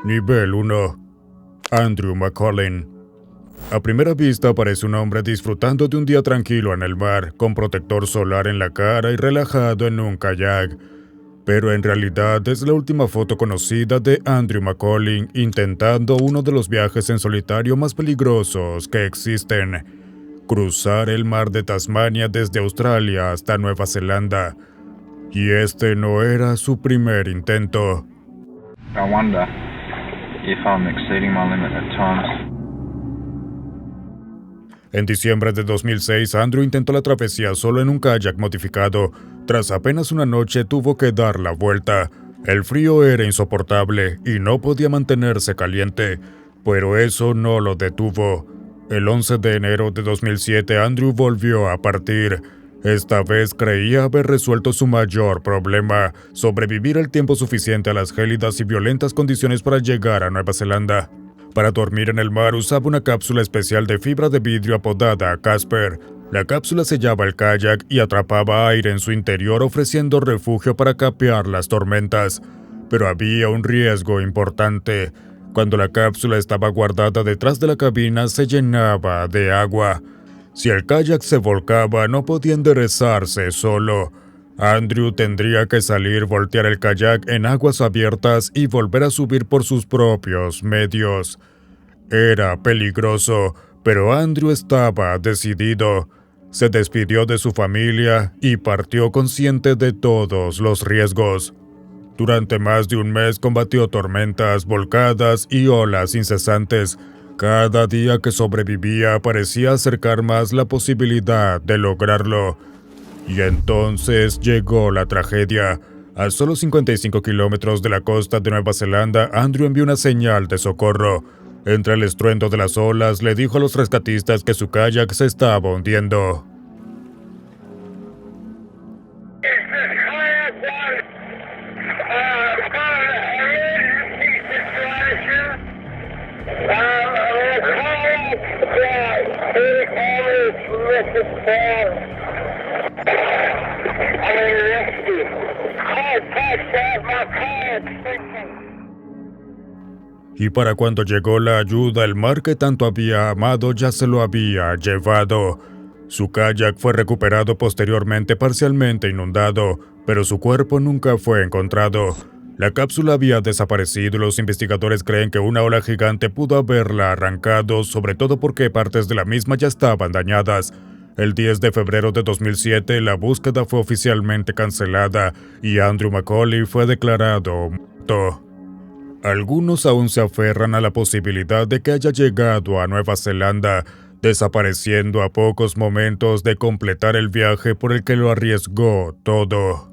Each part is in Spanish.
Nivel 1. Andrew McCollin. A primera vista parece un hombre disfrutando de un día tranquilo en el mar, con protector solar en la cara y relajado en un kayak. Pero en realidad es la última foto conocida de Andrew McCollin intentando uno de los viajes en solitario más peligrosos que existen: cruzar el mar de Tasmania desde Australia hasta Nueva Zelanda. Y este no era su primer intento. I wonder if I'm exceeding my limit at times. En diciembre de 2006, Andrew intentó la travesía solo en un kayak modificado. Tras apenas una noche tuvo que dar la vuelta. El frío era insoportable y no podía mantenerse caliente, pero eso no lo detuvo. El 11 de enero de 2007, Andrew volvió a partir. Esta vez creía haber resuelto su mayor problema: sobrevivir el tiempo suficiente a las gélidas y violentas condiciones para llegar a Nueva Zelanda. Para dormir en el mar usaba una cápsula especial de fibra de vidrio apodada Casper. La cápsula sellaba el kayak y atrapaba aire en su interior, ofreciendo refugio para capear las tormentas. Pero había un riesgo importante. Cuando la cápsula estaba guardada detrás de la cabina, se llenaba de agua. Si el kayak se volcaba, no podía enderezarse solo. Andrew tendría que salir, voltear el kayak en aguas abiertas y volver a subir por sus propios medios. Era peligroso, pero Andrew estaba decidido. Se despidió de su familia y partió consciente de todos los riesgos. Durante más de un mes combatió tormentas, volcadas y olas incesantes. Cada día que sobrevivía parecía acercar más la posibilidad de lograrlo. Y entonces llegó la tragedia. A solo 55 kilómetros de la costa de Nueva Zelanda, Andrew envió una señal de socorro. Entre el estruendo de las olas, le dijo a los rescatistas que su kayak se estaba hundiendo. Y para cuando llegó la ayuda, el mar que tanto había amado ya se lo había llevado. Su kayak fue recuperado posteriormente, parcialmente inundado, pero su cuerpo nunca fue encontrado. La cápsula había desaparecido y los investigadores creen que una ola gigante pudo haberla arrancado, sobre todo porque partes de la misma ya estaban dañadas. El 10 de febrero de 2007, la búsqueda fue oficialmente cancelada y Andrew McCollin fue declarado muerto. Algunos aún se aferran a la posibilidad de que haya llegado a Nueva Zelanda, desapareciendo a pocos momentos de completar el viaje por el que lo arriesgó todo.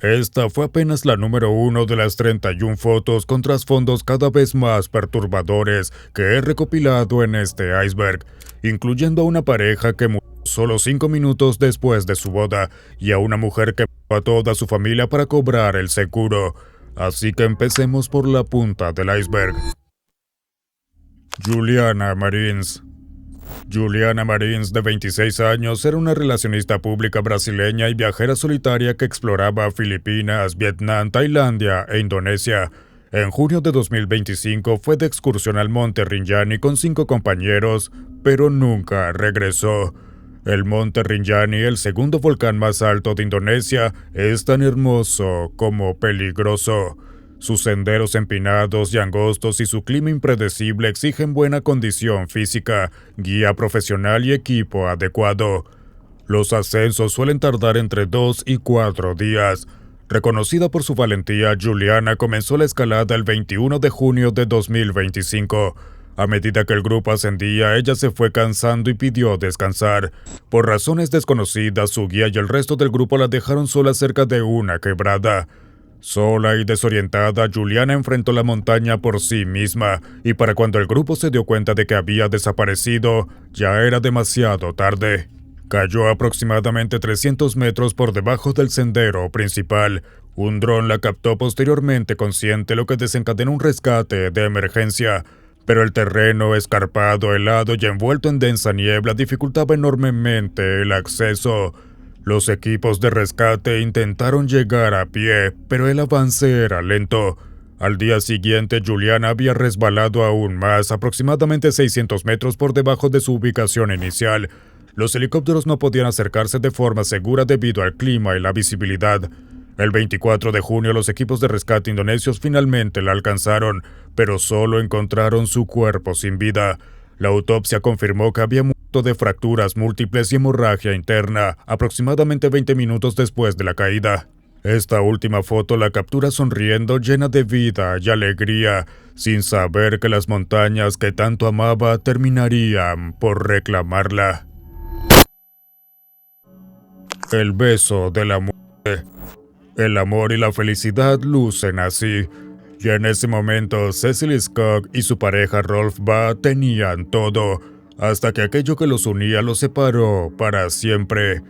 Esta fue apenas la número 1 de las 31 fotos con trasfondos cada vez más perturbadores que he recopilado en este iceberg, incluyendo a una pareja que murió solo 5 minutos después de su boda y a una mujer que mató a toda su familia para cobrar el seguro. Así que empecemos por la punta del iceberg. Juliana Marins. Juliana Marins, de 26 años, era una relacionista pública brasileña y viajera solitaria que exploraba Filipinas, Vietnam, Tailandia e Indonesia. En junio de 2025 fue de excursión al Monte Rinjani con 5 compañeros, pero nunca regresó. El Monte Rinjani, el segundo volcán más alto de Indonesia, es tan hermoso como peligroso. Sus senderos empinados y angostos y su clima impredecible exigen buena condición física, guía profesional y equipo adecuado. Los ascensos suelen tardar entre 2 y 4 días. Reconocida por su valentía, Juliana comenzó la escalada el 21 de junio de 2025. A medida que el grupo ascendía, ella se fue cansando y pidió descansar. Por razones desconocidas, su guía y el resto del grupo la dejaron sola cerca de una quebrada. Sola y desorientada, Juliana enfrentó la montaña por sí misma, y para cuando el grupo se dio cuenta de que había desaparecido, ya era demasiado tarde. Cayó aproximadamente 300 metros por debajo del sendero principal. Un dron la captó posteriormente consciente, lo que desencadenó un rescate de emergencia. Pero el terreno escarpado, helado y envuelto en densa niebla dificultaba enormemente el acceso. Los equipos de rescate intentaron llegar a pie, pero el avance era lento. Al día siguiente, Juliana había resbalado aún más, aproximadamente 600 metros por debajo de su ubicación inicial. Los helicópteros no podían acercarse de forma segura debido al clima y la visibilidad. El 24 de junio, los equipos de rescate indonesios finalmente la alcanzaron, pero solo encontraron su cuerpo sin vida. La autopsia confirmó que había muerto de fracturas múltiples y hemorragia interna, aproximadamente 20 minutos después de la caída. Esta última foto la captura sonriendo, llena de vida y alegría, sin saber que las montañas que tanto amaba terminarían por reclamarla. El beso de la muerte. El amor y la felicidad lucen así. Y en ese momento, Cecil Scott y su pareja Rolf Ba tenían todo, hasta que aquello que los unía los separó para siempre.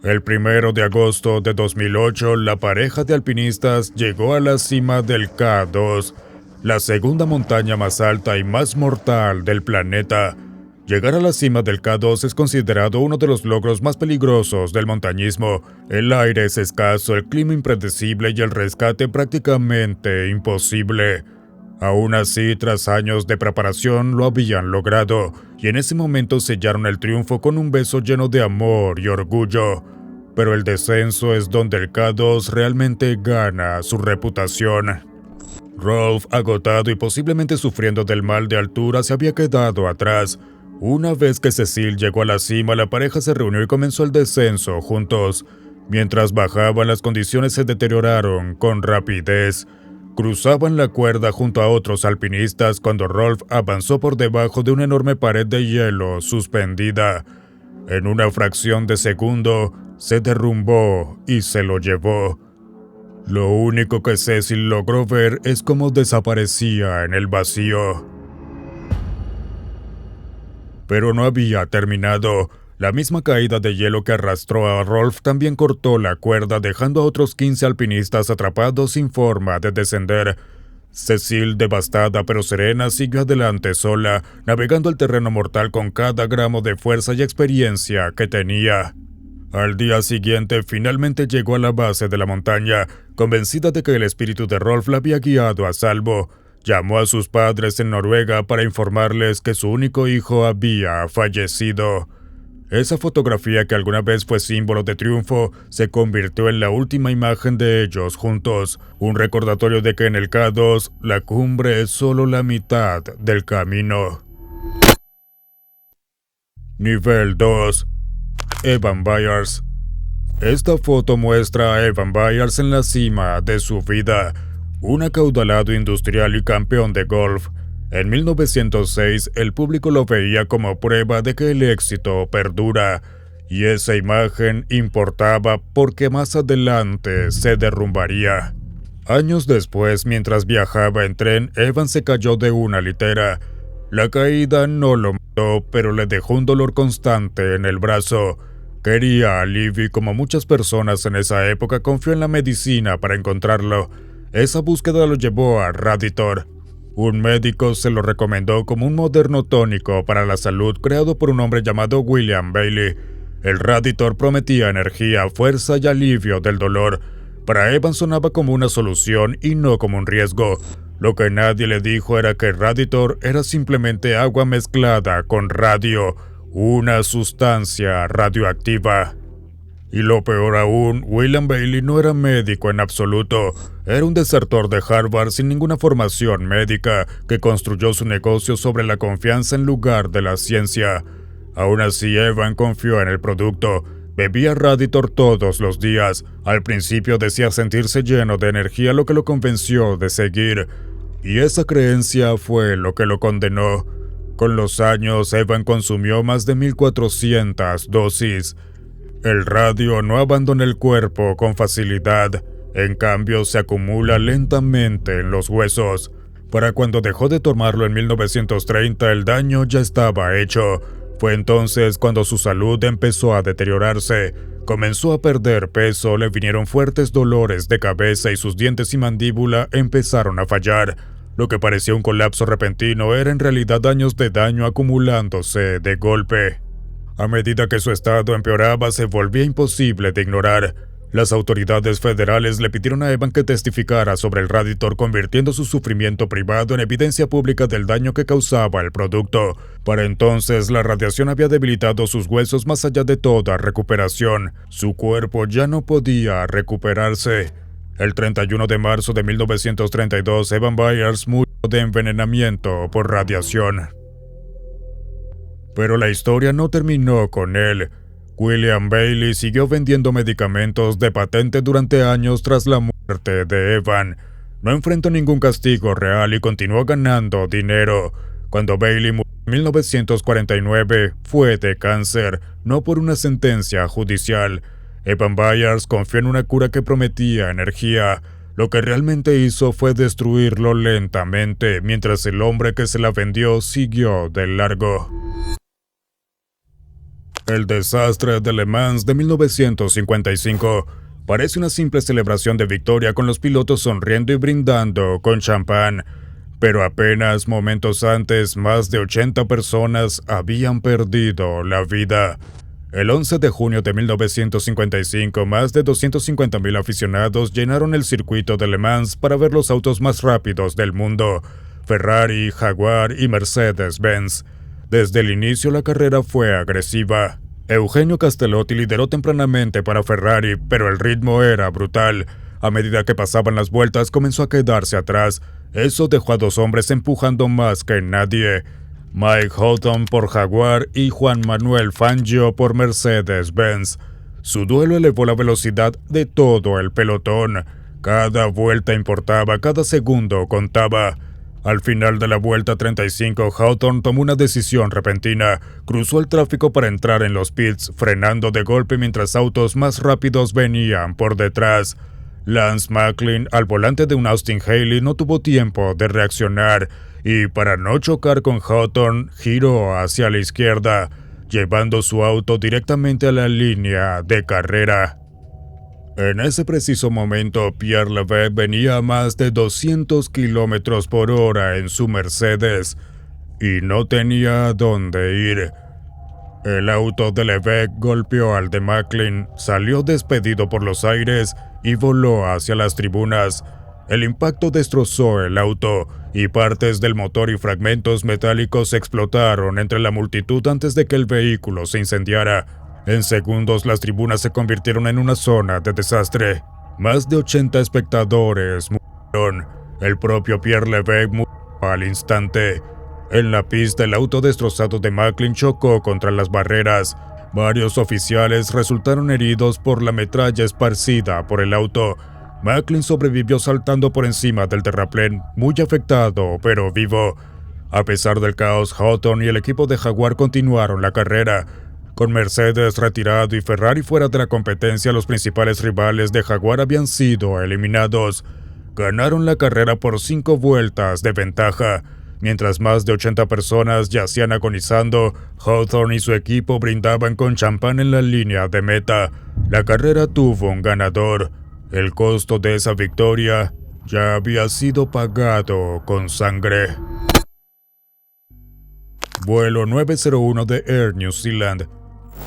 El 1 de agosto de 2008, la pareja de alpinistas llegó a la cima del K2, la segunda montaña más alta y más mortal del planeta. Llegar a la cima del K2 es considerado uno de los logros más peligrosos del montañismo. El aire es escaso, el clima impredecible y el rescate prácticamente imposible. Aún así, tras años de preparación, lo habían logrado, y en ese momento sellaron el triunfo con un beso lleno de amor y orgullo. Pero el descenso es donde el K2 realmente gana su reputación. Rolf, agotado y posiblemente sufriendo del mal de altura, se había quedado atrás. Una vez que Cecil llegó a la cima, la pareja se reunió y comenzó el descenso juntos. Mientras bajaban, las condiciones se deterioraron con rapidez. Cruzaban la cuerda junto a otros alpinistas cuando Rolf avanzó por debajo de una enorme pared de hielo suspendida. En una fracción de segundo, se derrumbó y se lo llevó. Lo único que Cecil logró ver es cómo desaparecía en el vacío. Pero no había terminado. La misma caída de hielo que arrastró a Rolf también cortó la cuerda, dejando a otros 15 alpinistas atrapados sin forma de descender. Cecil, devastada pero serena, siguió adelante sola, navegando el terreno mortal con cada gramo de fuerza y experiencia que tenía. Al día siguiente, finalmente llegó a la base de la montaña, convencida de que el espíritu de Rolf la había guiado a salvo. Llamó a sus padres en Noruega para informarles que su único hijo había fallecido. Esa fotografía, que alguna vez fue símbolo de triunfo, se convirtió en la última imagen de ellos juntos, un recordatorio de que en el K2 la cumbre es solo la mitad del camino. Nivel 2. Evan Byers. Esta foto muestra a Evan Byers en la cima de su vida, un acaudalado industrial y campeón de golf. En 1906, el público lo veía como prueba de que el éxito perdura, y esa imagen importaba porque más adelante se derrumbaría. Años después, mientras viajaba en tren, Evan se cayó de una litera. La caída no lo mató, pero le dejó un dolor constante en el brazo. Quería alivio y, como muchas personas en esa época, confió en la medicina para encontrarlo. Esa búsqueda lo llevó a Raditor. Un médico se lo recomendó como un moderno tónico para la salud creado por un hombre llamado William Bailey. El Raditor prometía energía, fuerza y alivio del dolor. Para Evan sonaba como una solución y no como un riesgo. Lo que nadie le dijo era que Raditor era simplemente agua mezclada con radio, una sustancia radioactiva. Y lo peor aún, William Bailey no era médico en absoluto. Era un desertor de Harvard sin ninguna formación médica, que construyó su negocio sobre la confianza en lugar de la ciencia. Aún así, Evan confió en el producto. Bebía Raditor todos los días. Al principio decía sentirse lleno de energía, lo que lo convenció de seguir. Y esa creencia fue lo que lo condenó. Con los años, Evan consumió más de 1.400 dosis. El radio no abandona el cuerpo con facilidad, en cambio se acumula lentamente en los huesos. Para cuando dejó de tomarlo en 1930, el daño ya estaba hecho. Fue entonces cuando su salud empezó a deteriorarse. Comenzó a perder peso, le vinieron fuertes dolores de cabeza y sus dientes y mandíbula empezaron a fallar. Lo que parecía un colapso repentino era en realidad años de daño acumulándose de golpe. A medida que su estado empeoraba, se volvía imposible de ignorar. Las autoridades federales le pidieron a Evan que testificara sobre el Radiator, convirtiendo su sufrimiento privado en evidencia pública del daño que causaba el producto. Para entonces, la radiación había debilitado sus huesos más allá de toda recuperación. Su cuerpo ya no podía recuperarse. El 31 de marzo de 1932, Evan Byers murió de envenenamiento por radiación. Pero la historia no terminó con él. William Bailey siguió vendiendo medicamentos de patente durante años tras la muerte de Evan. No enfrentó ningún castigo real y continuó ganando dinero. Cuando Bailey murió en 1949, fue de cáncer, no por una sentencia judicial. Evan Byers confió en una cura que prometía energía. Lo que realmente hizo fue destruirlo lentamente, mientras el hombre que se la vendió siguió de largo. El desastre de Le Mans de 1955 parece una simple celebración de victoria, con los pilotos sonriendo y brindando con champán. Pero apenas momentos antes, más de 80 personas habían perdido la vida. El 11 de junio de 1955, más de 250,000 aficionados llenaron el circuito de Le Mans para ver los autos más rápidos del mundo: Ferrari, Jaguar y Mercedes-Benz. Desde el inicio la carrera fue agresiva. Eugenio Castellotti lideró tempranamente para Ferrari, pero el ritmo era brutal. A medida que pasaban las vueltas comenzó a quedarse atrás. Eso dejó a dos hombres empujando más que nadie: Mike Houghton por Jaguar y Juan Manuel Fangio por Mercedes-Benz. Su duelo elevó la velocidad de todo el pelotón. Cada vuelta importaba, cada segundo contaba. Al final de la vuelta 35, Houghton tomó una decisión repentina. Cruzó el tráfico para entrar en los pits, frenando de golpe mientras autos más rápidos venían por detrás. Lance Macklin, al volante de un Austin Haley, no tuvo tiempo de reaccionar y, para no chocar con Houghton, giró hacia la izquierda, llevando su auto directamente a la línea de carrera. En ese preciso momento, Pierre Levesque venía a más de 200 kilómetros por hora en su Mercedes y no tenía a dónde ir. El auto de Levesque golpeó al de Macklin, salió despedido por los aires y voló hacia las tribunas. El impacto destrozó el auto y partes del motor y fragmentos metálicos explotaron entre la multitud antes de que el vehículo se incendiara. En segundos, las tribunas se convirtieron en una zona de desastre. Más de 80 espectadores murieron. El propio Pierre Levesque murió al instante. En la pista, el auto destrozado de Macklin chocó contra las barreras. Varios oficiales resultaron heridos por la metralla esparcida por el auto. Macklin sobrevivió saltando por encima del terraplén, muy afectado pero vivo. A pesar del caos, Houghton y el equipo de Jaguar continuaron la carrera. Con Mercedes retirado y Ferrari fuera de la competencia, los principales rivales de Jaguar habían sido eliminados. Ganaron la carrera por 5 vueltas de ventaja. Mientras más de 80 personas yacían agonizando, Hawthorne y su equipo brindaban con champán en la línea de meta. La carrera tuvo un ganador. El costo de esa victoria ya había sido pagado con sangre. Vuelo 901 de Air New Zealand.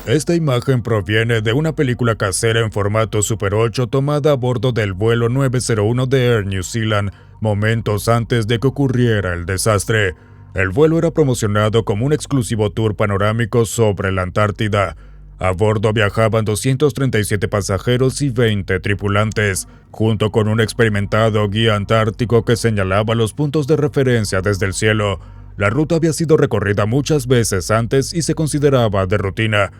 Esta imagen proviene de una película casera en formato Super 8 tomada a bordo del vuelo 901 de Air New Zealand momentos antes de que ocurriera el desastre. El vuelo era promocionado como un exclusivo tour panorámico sobre la Antártida. A bordo viajaban 237 pasajeros y 20 tripulantes, junto con un experimentado guía antártico que señalaba los puntos de referencia desde el cielo. La ruta había sido recorrida muchas veces antes y se consideraba de rutina.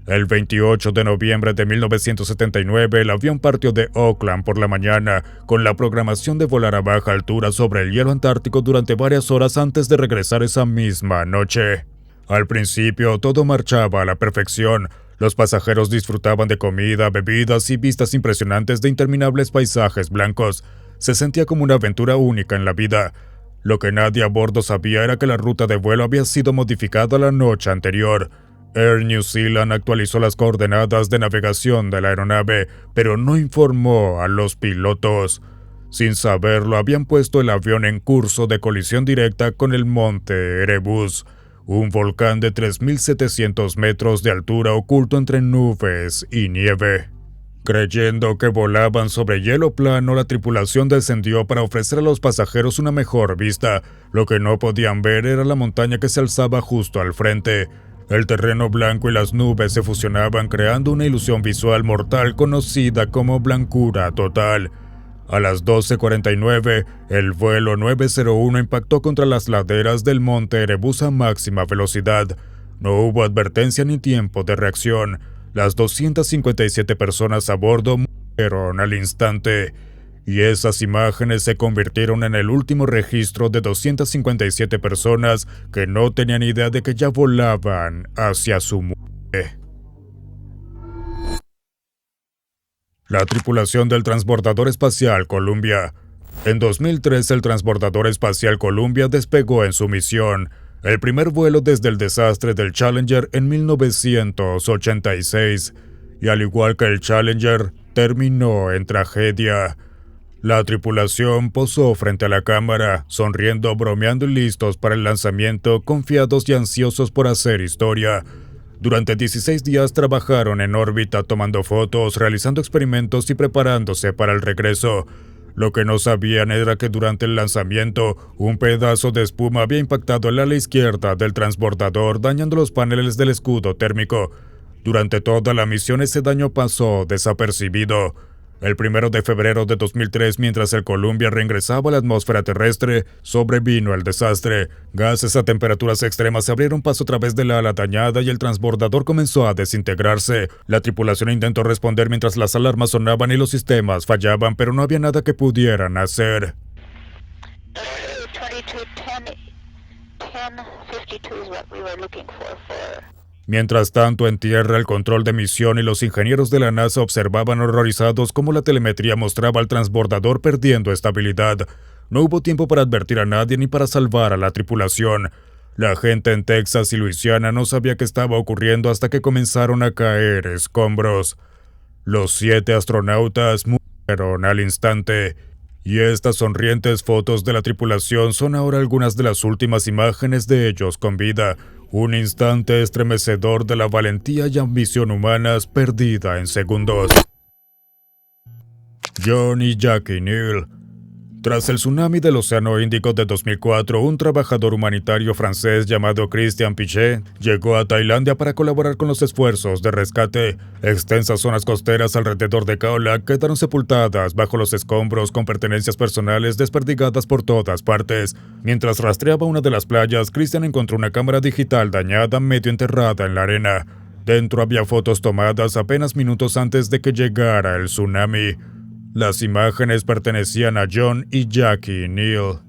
El 28 de noviembre de 1979, el avión partió de Auckland por la mañana, con la programación de volar a baja altura sobre el hielo antártico durante varias horas antes de regresar esa misma noche. Al principio, todo marchaba a la perfección. Los pasajeros disfrutaban de comida, bebidas y vistas impresionantes de interminables paisajes blancos. Se sentía como una aventura única en la vida. Lo que nadie a bordo sabía era que la ruta de vuelo había sido modificada la noche anterior. Air New Zealand actualizó las coordenadas de navegación de la aeronave, pero no informó a los pilotos. Sin saberlo, habían puesto el avión en curso de colisión directa con el monte Erebus, un volcán de 3.700 metros de altura oculto entre nubes y nieve. Creyendo que volaban sobre hielo plano, la tripulación descendió para ofrecer a los pasajeros una mejor vista. Lo que no podían ver era la montaña que se alzaba justo al frente. El terreno blanco y las nubes se fusionaban creando una ilusión visual mortal conocida como blancura total. A las 12:49, el vuelo 901 impactó contra las laderas del monte Erebus a máxima velocidad. No hubo advertencia ni tiempo de reacción. Las 257 personas a bordo murieron al instante, y esas imágenes se convirtieron en el último registro de 257 personas que no tenían idea de que ya volaban hacia su muerte. La tripulación del transbordador espacial Columbia. En 2003, el transbordador espacial Columbia despegó en su misión, el primer vuelo desde el desastre del Challenger en 1986, y al igual que el Challenger, terminó en tragedia. La tripulación posó frente a la cámara, sonriendo, bromeando y listos para el lanzamiento, confiados y ansiosos por hacer historia. Durante 16 días trabajaron en órbita tomando fotos, realizando experimentos y preparándose para el regreso. Lo que no sabían era que durante el lanzamiento, un pedazo de espuma había impactado el ala izquierda del transbordador, dañando los paneles del escudo térmico. Durante toda la misión ese daño pasó desapercibido. El 1 de febrero de 2003, mientras el Columbia reingresaba a la atmósfera terrestre, sobrevino el desastre. Gases a temperaturas extremas se abrieron paso a través del ala dañada y el transbordador comenzó a desintegrarse. La tripulación intentó responder mientras las alarmas sonaban y los sistemas fallaban, pero no había nada que pudieran hacer. 10:52 is what we were looking for. Mientras tanto, en tierra, el control de misión y los ingenieros de la NASA observaban horrorizados cómo la telemetría mostraba al transbordador perdiendo estabilidad. No hubo tiempo para advertir a nadie ni para salvar a la tripulación. La gente en Texas y Luisiana no sabía qué estaba ocurriendo hasta que comenzaron a caer escombros. Los 7 astronautas murieron al instante. Y estas sonrientes fotos de la tripulación son ahora algunas de las últimas imágenes de ellos con vida. Un instante estremecedor de la valentía y ambición humanas perdida en segundos. John y Jackie Neal. Tras el tsunami del Océano Índico de 2004, un trabajador humanitario francés llamado Christian Pichet llegó a Tailandia para colaborar con los esfuerzos de rescate. Extensas zonas costeras alrededor de Khao Lak quedaron sepultadas bajo los escombros con pertenencias personales desperdigadas por todas partes. Mientras rastreaba una de las playas, Christian encontró una cámara digital dañada medio enterrada en la arena. Dentro había fotos tomadas apenas minutos antes de que llegara el tsunami. Las imágenes pertenecían a John y Jackie Neal.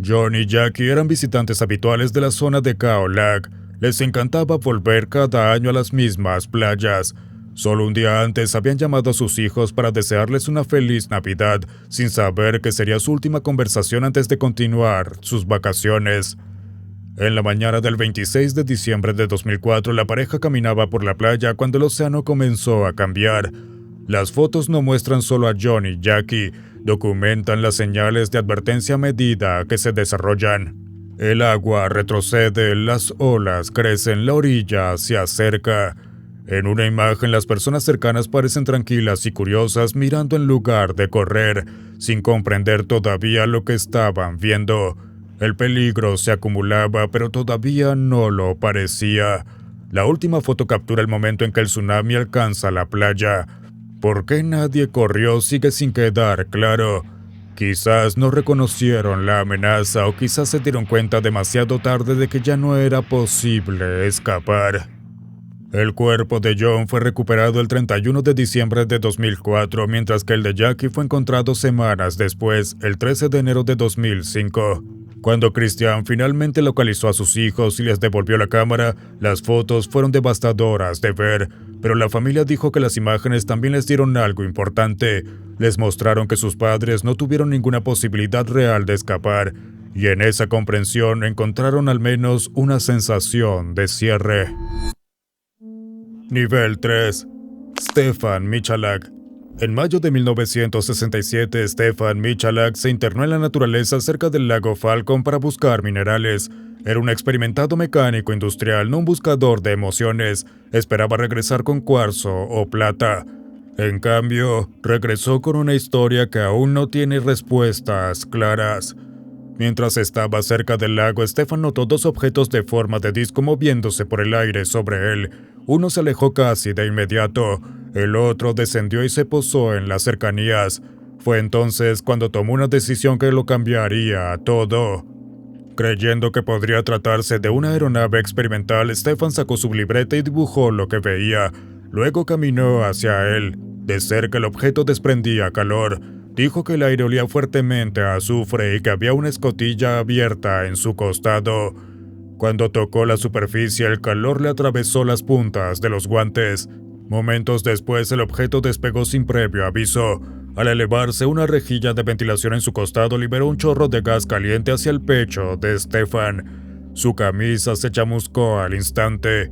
John y Jackie eran visitantes habituales de la zona de Khao Lak. Les encantaba volver cada año a las mismas playas. Solo un día antes habían llamado a sus hijos para desearles una feliz Navidad, sin saber que sería su última conversación antes de continuar sus vacaciones. En la mañana del 26 de diciembre de 2004, la pareja caminaba por la playa cuando el océano comenzó a cambiar. Las fotos no muestran solo a John y Jackie, documentan las señales de advertencia a medida que se desarrollan. El agua retrocede, las olas crecen, la orilla se acerca. En una imagen, las personas cercanas parecen tranquilas y curiosas mirando en lugar de correr, sin comprender todavía lo que estaban viendo. El peligro se acumulaba, pero todavía no lo parecía. La última foto captura el momento en que el tsunami alcanza la playa. ¿Por qué nadie corrió sigue sin quedar claro? Quizás no reconocieron la amenaza o quizás se dieron cuenta demasiado tarde de que ya no era posible escapar. El cuerpo de John fue recuperado el 31 de diciembre de 2004, mientras que el de Jackie fue encontrado semanas después, el 13 de enero de 2005. Cuando Christian finalmente localizó a sus hijos y les devolvió la cámara, las fotos fueron devastadoras de ver, pero la familia dijo que las imágenes también les dieron algo importante. Les mostraron que sus padres no tuvieron ninguna posibilidad real de escapar, y en esa comprensión encontraron al menos una sensación de cierre. Nivel 3. Stefan Michalak. En mayo de 1967, Stefan Michalak se internó en la naturaleza cerca del lago Falcon para buscar minerales. Era un experimentado mecánico industrial, no un buscador de emociones. Esperaba regresar con cuarzo o plata. En cambio, regresó con una historia que aún no tiene respuestas claras. Mientras estaba cerca del lago, Stefan notó dos objetos de forma de disco moviéndose por el aire sobre él. Uno se alejó casi de inmediato, el otro descendió y se posó en las cercanías. Fue entonces cuando tomó una decisión que lo cambiaría todo. Creyendo que podría tratarse de una aeronave experimental, Stefan sacó su libreta y dibujó lo que veía. Luego caminó hacia él. De cerca el objeto desprendía calor. Dijo que el aire olía fuertemente a azufre y que había una escotilla abierta en su costado. Cuando tocó la superficie, el calor le atravesó las puntas de los guantes. Momentos después, el objeto despegó sin previo aviso. Al elevarse, una rejilla de ventilación en su costado liberó un chorro de gas caliente hacia el pecho de Stefan. Su camisa se chamuscó al instante.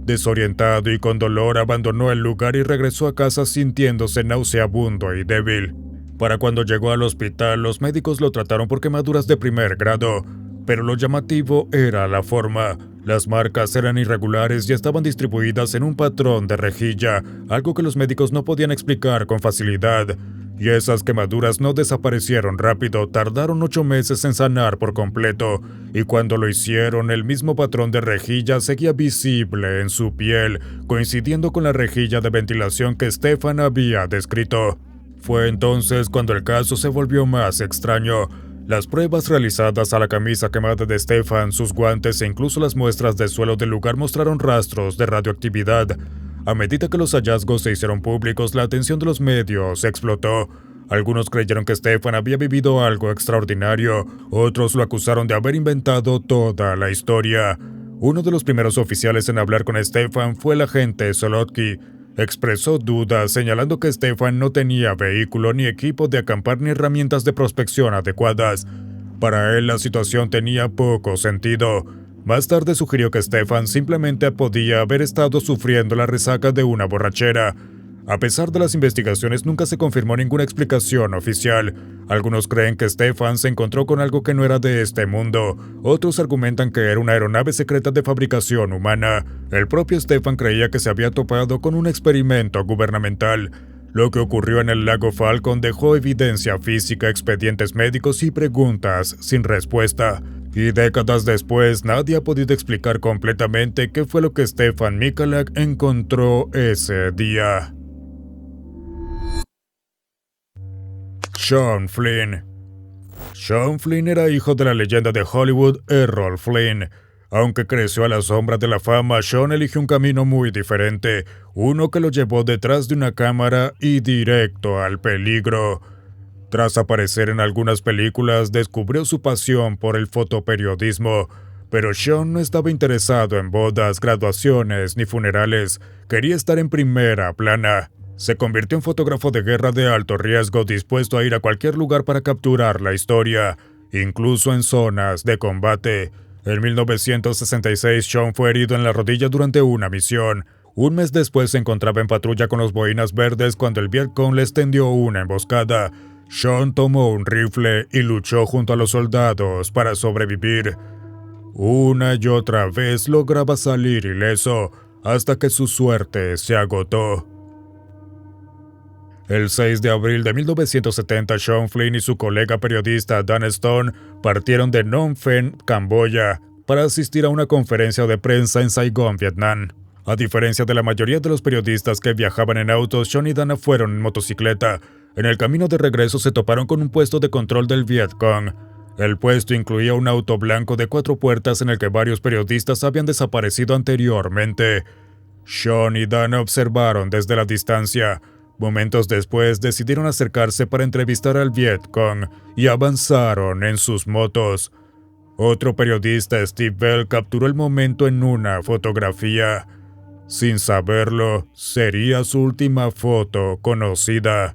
Desorientado y con dolor, abandonó el lugar y regresó a casa sintiéndose nauseabundo y débil. Para cuando llegó al hospital, los médicos lo trataron por quemaduras de primer grado, pero lo llamativo era la forma. Las marcas eran irregulares y estaban distribuidas en un patrón de rejilla, algo que los médicos no podían explicar con facilidad. Y esas quemaduras no desaparecieron rápido, tardaron 8 meses en sanar por completo, y cuando lo hicieron, el mismo patrón de rejilla seguía visible en su piel, coincidiendo con la rejilla de ventilación que Stefan había descrito. Fue entonces cuando el caso se volvió más extraño. Las pruebas realizadas a la camisa quemada de Stefan, sus guantes e incluso las muestras de suelo del lugar mostraron rastros de radioactividad. A medida que los hallazgos se hicieron públicos, la atención de los medios explotó. Algunos creyeron que Stefan había vivido algo extraordinario, otros lo acusaron de haber inventado toda la historia. Uno de los primeros oficiales en hablar con Stefan fue el agente Solotki. Expresó dudas, señalando que Stefan no tenía vehículo, ni equipo de acampar, ni herramientas de prospección adecuadas. Para él, la situación tenía poco sentido. Más tarde sugirió que Stefan simplemente podía haber estado sufriendo la resaca de una borrachera. A pesar de las investigaciones, nunca se confirmó ninguna explicación oficial. Algunos creen que Stefan se encontró con algo que no era de este mundo. Otros argumentan que era una aeronave secreta de fabricación humana. El propio Stefan creía que se había topado con un experimento gubernamental. Lo que ocurrió en el lago Falcon dejó evidencia física, expedientes médicos y preguntas sin respuesta. Y décadas después, nadie ha podido explicar completamente qué fue lo que Stefan Michalak encontró ese día. Sean Flynn. Sean Flynn era hijo de la leyenda de Hollywood Errol Flynn. Aunque creció a la sombra de la fama, Sean eligió un camino muy diferente, uno que lo llevó detrás de una cámara y directo al peligro. Tras aparecer en algunas películas, descubrió su pasión por el fotoperiodismo, pero Sean no estaba interesado en bodas, graduaciones ni funerales, quería estar en primera plana. Se convirtió en fotógrafo de guerra de alto riesgo, dispuesto a ir a cualquier lugar para capturar la historia, incluso en zonas de combate. En 1966, Sean fue herido en la rodilla durante una misión. Un mes después se encontraba en patrulla con los boinas verdes cuando el Vietcong le extendió una emboscada. Sean tomó un rifle y luchó junto a los soldados para sobrevivir. Una y otra vez lograba salir ileso, hasta que su suerte se agotó. El 6 de abril de 1970, Sean Flynn y su colega periodista Dan Stone partieron de Phnom Penh, Camboya, para asistir a una conferencia de prensa en Saigón, Vietnam. A diferencia de la mayoría de los periodistas que viajaban en autos, Sean y Dana fueron en motocicleta. En el camino de regreso se toparon con un puesto de control del Vietcong. El puesto incluía un auto blanco de 4 puertas en el que varios periodistas habían desaparecido anteriormente. Sean y Dana observaron desde la distancia. Momentos después decidieron acercarse para entrevistar al Vietcong y avanzaron en sus motos. Otro periodista, Steve Bell, capturó el momento en una fotografía. Sin saberlo, sería su última foto conocida.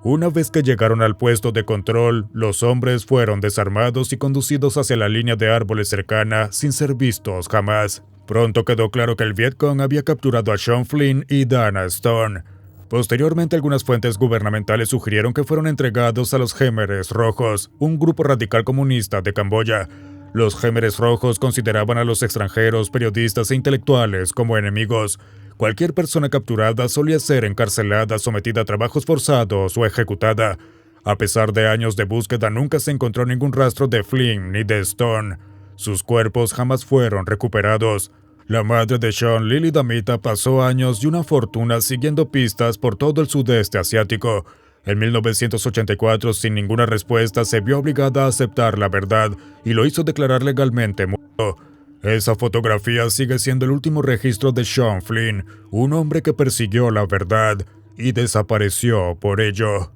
Una vez que llegaron al puesto de control, los hombres fueron desarmados y conducidos hacia la línea de árboles cercana sin ser vistos jamás. Pronto quedó claro que el Vietcong había capturado a Sean Flynn y Dana Stone. Posteriormente, algunas fuentes gubernamentales sugirieron que fueron entregados a los Khmeres Rojos, un grupo radical comunista de Camboya. Los Khmeres Rojos consideraban a los extranjeros, periodistas e intelectuales como enemigos. Cualquier persona capturada solía ser encarcelada, sometida a trabajos forzados o ejecutada. A pesar de años de búsqueda, nunca se encontró ningún rastro de Flynn ni de Stone. Sus cuerpos jamás fueron recuperados. La madre de Sean, Lily Damita, pasó años y una fortuna siguiendo pistas por todo el sudeste asiático. En 1984, sin ninguna respuesta, se vio obligada a aceptar la verdad y lo hizo declarar legalmente muerto. Esa fotografía sigue siendo el último registro de Sean Flynn, un hombre que persiguió la verdad y desapareció por ello.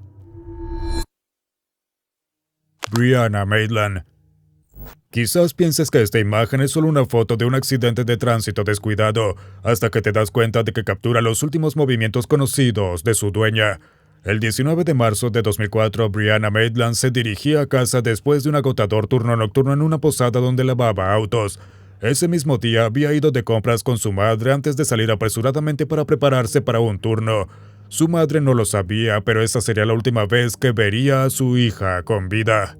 Brianna Maitland. Quizás pienses que esta imagen es solo una foto de un accidente de tránsito descuidado, hasta que te das cuenta de que captura los últimos movimientos conocidos de su dueña. El 19 de marzo de 2004, Brianna Maitland se dirigía a casa después de un agotador turno nocturno en una posada donde lavaba autos. Ese mismo día había ido de compras con su madre antes de salir apresuradamente para prepararse para un turno. Su madre no lo sabía, pero esa sería la última vez que vería a su hija con vida.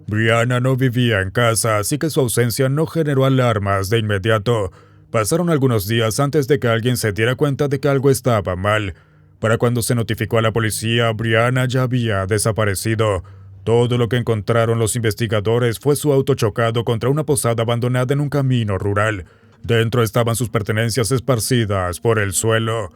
Brianna no vivía en casa, así que su ausencia no generó alarmas de inmediato. Pasaron algunos días antes de que alguien se diera cuenta de que algo estaba mal. Para cuando se notificó a la policía, Brianna ya había desaparecido. Todo lo que encontraron los investigadores fue su auto chocado contra una posada abandonada en un camino rural. Dentro estaban sus pertenencias esparcidas por el suelo.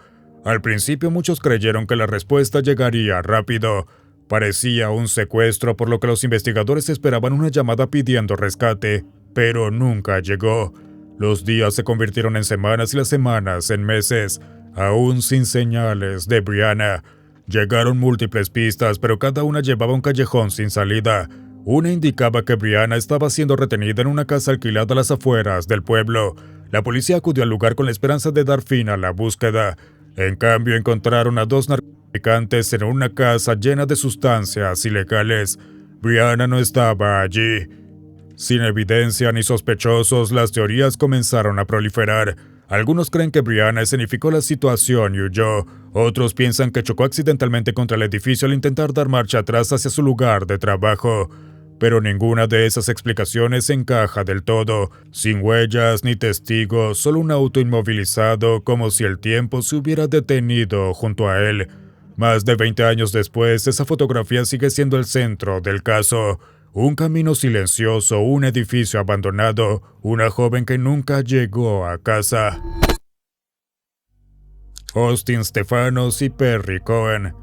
Al principio muchos creyeron que la respuesta llegaría rápido. Parecía un secuestro, por lo que los investigadores esperaban una llamada pidiendo rescate, pero nunca llegó. Los días se convirtieron en semanas y las semanas en meses, aún sin señales de Brianna. Llegaron múltiples pistas, pero cada una llevaba a un callejón sin salida. Una indicaba que Brianna estaba siendo retenida en una casa alquilada a las afueras del pueblo. La policía acudió al lugar con la esperanza de dar fin a la búsqueda. En cambio, encontraron a dos narcotraficantes en una casa llena de sustancias ilegales. Brianna no estaba allí. Sin evidencia ni sospechosos, las teorías comenzaron a proliferar. Algunos creen que Brianna escenificó la situación y huyó. Otros piensan que chocó accidentalmente contra el edificio al intentar dar marcha atrás hacia su lugar de trabajo. Pero ninguna de esas explicaciones encaja del todo. Sin huellas ni testigos, solo un auto inmovilizado, como si el tiempo se hubiera detenido junto a él. Más de 20 años después, esa fotografía sigue siendo el centro del caso. Un camino silencioso, un edificio abandonado, una joven que nunca llegó a casa. Austin Stephanos y Perry Cohen.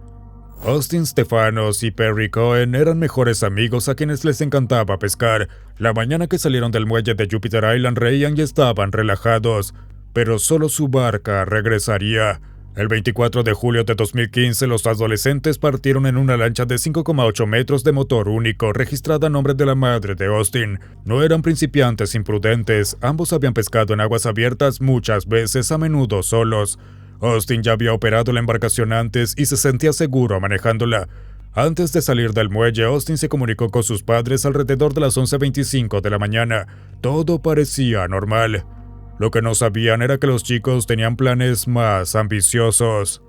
Austin Stephanos y Perry Cohen eran mejores amigos a quienes les encantaba pescar. La mañana que salieron del muelle de Jupiter Island reían y estaban relajados, pero solo su barca regresaría. El 24 de julio de 2015, los adolescentes partieron en una lancha de 5,8 metros de motor único, registrada a nombre de la madre de Austin. No eran principiantes imprudentes, ambos habían pescado en aguas abiertas muchas veces, a menudo solos. Austin ya había operado la embarcación antes y se sentía seguro manejándola. Antes de salir del muelle, Austin se comunicó con sus padres alrededor de las 11:25 de la mañana. Todo parecía normal. Lo que no sabían era que los chicos tenían planes más ambiciosos.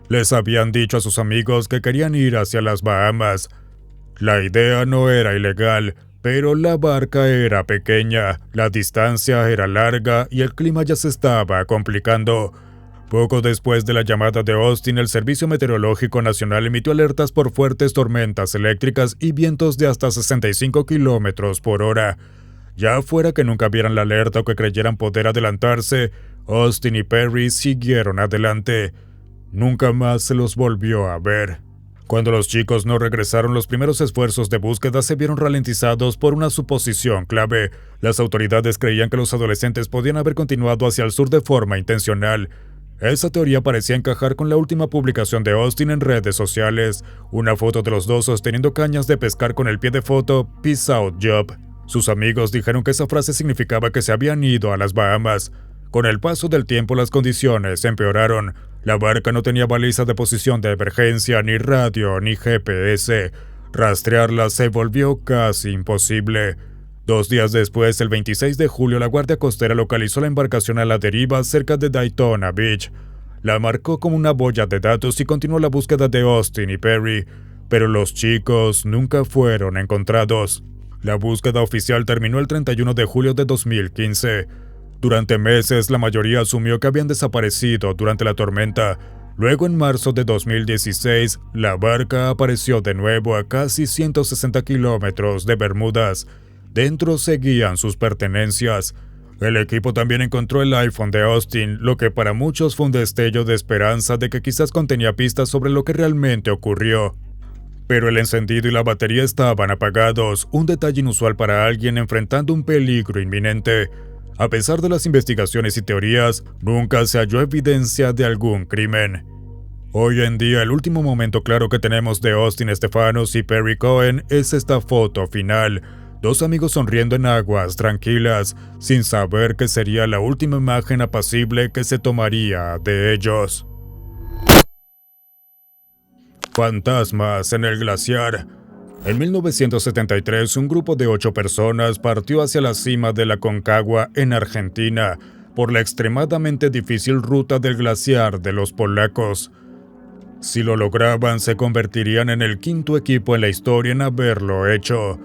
Les habían dicho a sus amigos que querían ir hacia las Bahamas. La idea no era ilegal, pero la barca era pequeña, la distancia era larga y el clima ya se estaba complicando. Poco después de la llamada de Austin, el Servicio Meteorológico Nacional emitió alertas por fuertes tormentas eléctricas y vientos de hasta 65 kilómetros por hora. Ya fuera que nunca vieran la alerta o que creyeran poder adelantarse, Austin y Perry siguieron adelante. Nunca más se los volvió a ver. Cuando los chicos no regresaron, los primeros esfuerzos de búsqueda se vieron ralentizados por una suposición clave. Las autoridades creían que los adolescentes podían haber continuado hacia el sur de forma intencional. Esa teoría parecía encajar con la última publicación de Austin en redes sociales, una foto de los dos sosteniendo cañas de pescar con el pie de foto "Peace out, Job". Sus amigos dijeron que esa frase significaba que se habían ido a las Bahamas. Con el paso del tiempo las condiciones empeoraron. La barca no tenía baliza de posición de emergencia, ni radio, ni GPS. Rastrearla se volvió casi imposible. 2 días después, el 26 de julio, la Guardia Costera localizó la embarcación a la deriva cerca de Daytona Beach. La marcó como una boya de datos y continuó la búsqueda de Austin y Perry, pero los chicos nunca fueron encontrados. La búsqueda oficial terminó el 31 de julio de 2015. Durante meses, la mayoría asumió que habían desaparecido durante la tormenta. Luego, en marzo de 2016, la barca apareció de nuevo a casi 160 kilómetros de Bermudas. Dentro seguían sus pertenencias. El equipo también encontró el iPhone de Austin, lo que para muchos fue un destello de esperanza de que quizás contenía pistas sobre lo que realmente ocurrió. Pero el encendido y la batería estaban apagados, un detalle inusual para alguien enfrentando un peligro inminente. A pesar de las investigaciones y teorías, nunca se halló evidencia de algún crimen. Hoy en día, el último momento claro que tenemos de Austin Stephanos y Perry Cohen es esta foto final. Dos amigos sonriendo en aguas tranquilas, sin saber que sería la última imagen apacible que se tomaría de ellos. Fantasmas en el glaciar. En 1973, un grupo de 8 personas partió hacia la cima de la Aconcagua en Argentina, por la extremadamente difícil ruta del glaciar de los polacos. Si lo lograban, se convertirían en el 5º equipo en la historia en haberlo hecho.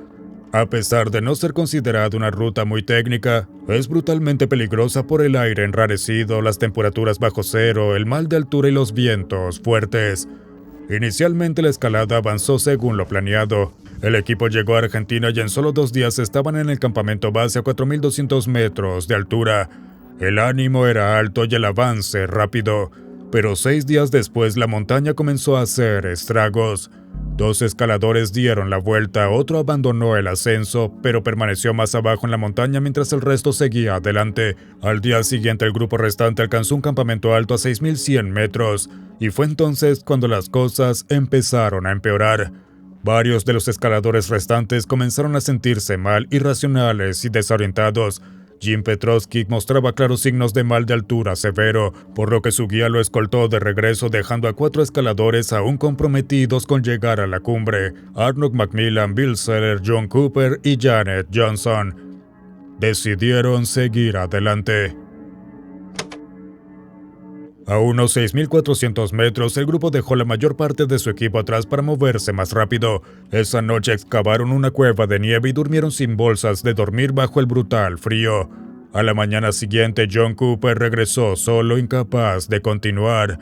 A pesar de no ser considerada una ruta muy técnica, es brutalmente peligrosa por el aire enrarecido, las temperaturas bajo cero, el mal de altura y los vientos fuertes. Inicialmente la escalada avanzó según lo planeado. El equipo llegó a Argentina y en solo 2 días estaban en el campamento base a 4.200 metros de altura. El ánimo era alto y el avance rápido, pero 6 días después la montaña comenzó a hacer estragos. 2 escaladores dieron la vuelta, otro abandonó el ascenso, pero permaneció más abajo en la montaña mientras el resto seguía adelante. Al día siguiente el grupo restante alcanzó un campamento alto a 6.100 metros, y fue entonces cuando las cosas empezaron a empeorar. Varios de los escaladores restantes comenzaron a sentirse mal, irracionales y desorientados. Jim Petrosky mostraba claros signos de mal de altura severo, por lo que su guía lo escoltó de regreso dejando a 4 escaladores aún comprometidos con llegar a la cumbre: Arnold Macmillan, Bill Seller, John Cooper y Janet Johnson. Decidieron seguir adelante. A unos 6.400 metros, el grupo dejó la mayor parte de su equipo atrás para moverse más rápido. Esa noche excavaron una cueva de nieve y durmieron sin bolsas de dormir bajo el brutal frío. A la mañana siguiente, John Cooper regresó solo, incapaz de continuar.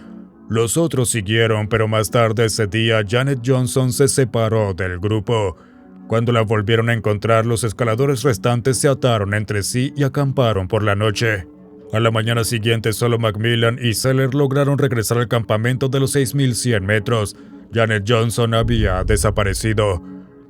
Los otros siguieron, pero más tarde ese día, Janet Johnson se separó del grupo. Cuando la volvieron a encontrar, los escaladores restantes se ataron entre sí y acamparon por la noche. A la mañana siguiente, solo Macmillan y Seller lograron regresar al campamento de los 6.100 metros. Janet Johnson había desaparecido.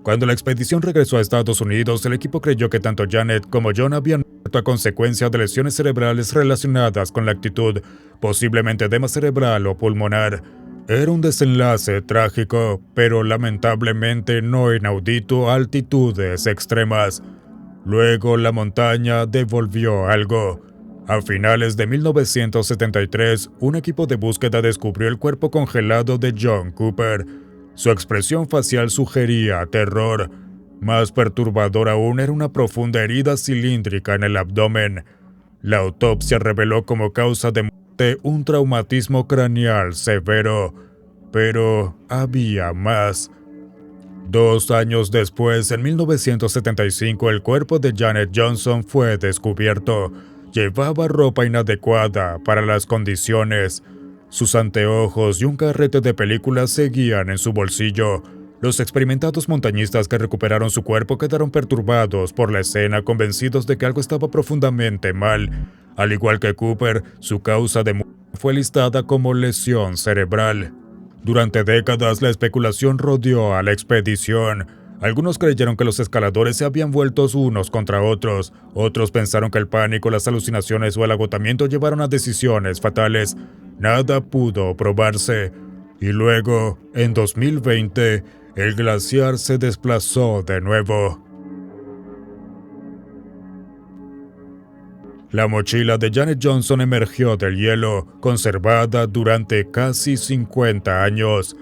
Cuando la expedición regresó a Estados Unidos, el equipo creyó que tanto Janet como John habían muerto a consecuencia de lesiones cerebrales relacionadas con la actitud, posiblemente edema cerebral o pulmonar. Era un desenlace trágico, pero lamentablemente no inaudito a altitudes extremas. Luego la montaña devolvió algo. A finales de 1973, un equipo de búsqueda descubrió el cuerpo congelado de John Cooper. Su expresión facial sugería terror. Más perturbador aún era una profunda herida cilíndrica en el abdomen. La autopsia reveló como causa de muerte un traumatismo craneal severo. Pero había más. 2 años después, en 1975, el cuerpo de Janet Johnson fue descubierto. Llevaba ropa inadecuada para las condiciones. Sus anteojos y un carrete de películas seguían en su bolsillo. Los experimentados montañistas que recuperaron su cuerpo quedaron perturbados por la escena, convencidos de que algo estaba profundamente mal. Al igual que Cooper, su causa de muerte fue listada como lesión cerebral. Durante décadas, la especulación rodeó a la expedición. Algunos creyeron que los escaladores se habían vuelto unos contra otros. Otros pensaron que el pánico, las alucinaciones o el agotamiento llevaron a decisiones fatales. Nada pudo probarse. Y luego, en 2020, el glaciar se desplazó de nuevo. La mochila de Janet Johnson emergió del hielo, conservada durante casi 50 años.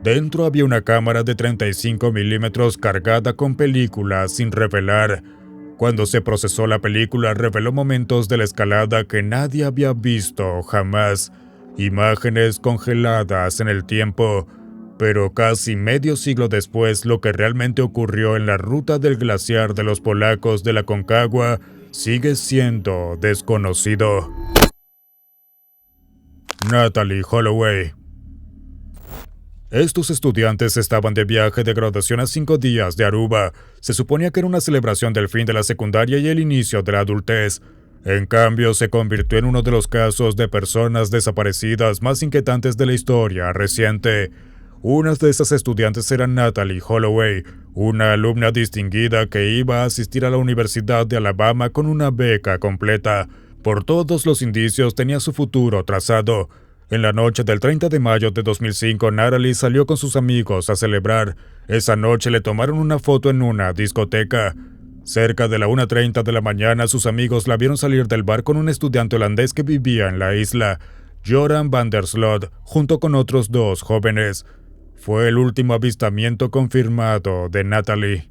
Dentro había una cámara de 35 milímetros cargada con películas sin revelar. Cuando se procesó la película, reveló momentos de la escalada que nadie había visto jamás. Imágenes congeladas en el tiempo, pero casi medio siglo después lo que realmente ocurrió en la ruta del glaciar de los polacos de la Concagua sigue siendo desconocido. Natalee Holloway. Estos estudiantes estaban de viaje de graduación a 5 días de Aruba. Se suponía que era una celebración del fin de la secundaria y el inicio de la adultez. En cambio, se convirtió en uno de los casos de personas desaparecidas más inquietantes de la historia reciente. Una de esas estudiantes era Natalee Holloway, una alumna distinguida que iba a asistir a la Universidad de Alabama con una beca completa. Por todos los indicios tenía su futuro trazado. En la noche del 30 de mayo de 2005, Natalee salió con sus amigos a celebrar. Esa noche le tomaron una foto en una discoteca. Cerca de la 1:30 de la mañana, sus amigos la vieron salir del bar con un estudiante holandés que vivía en la isla, Joran van der Sloot, junto con otros 2 jóvenes. Fue el último avistamiento confirmado de Natalee.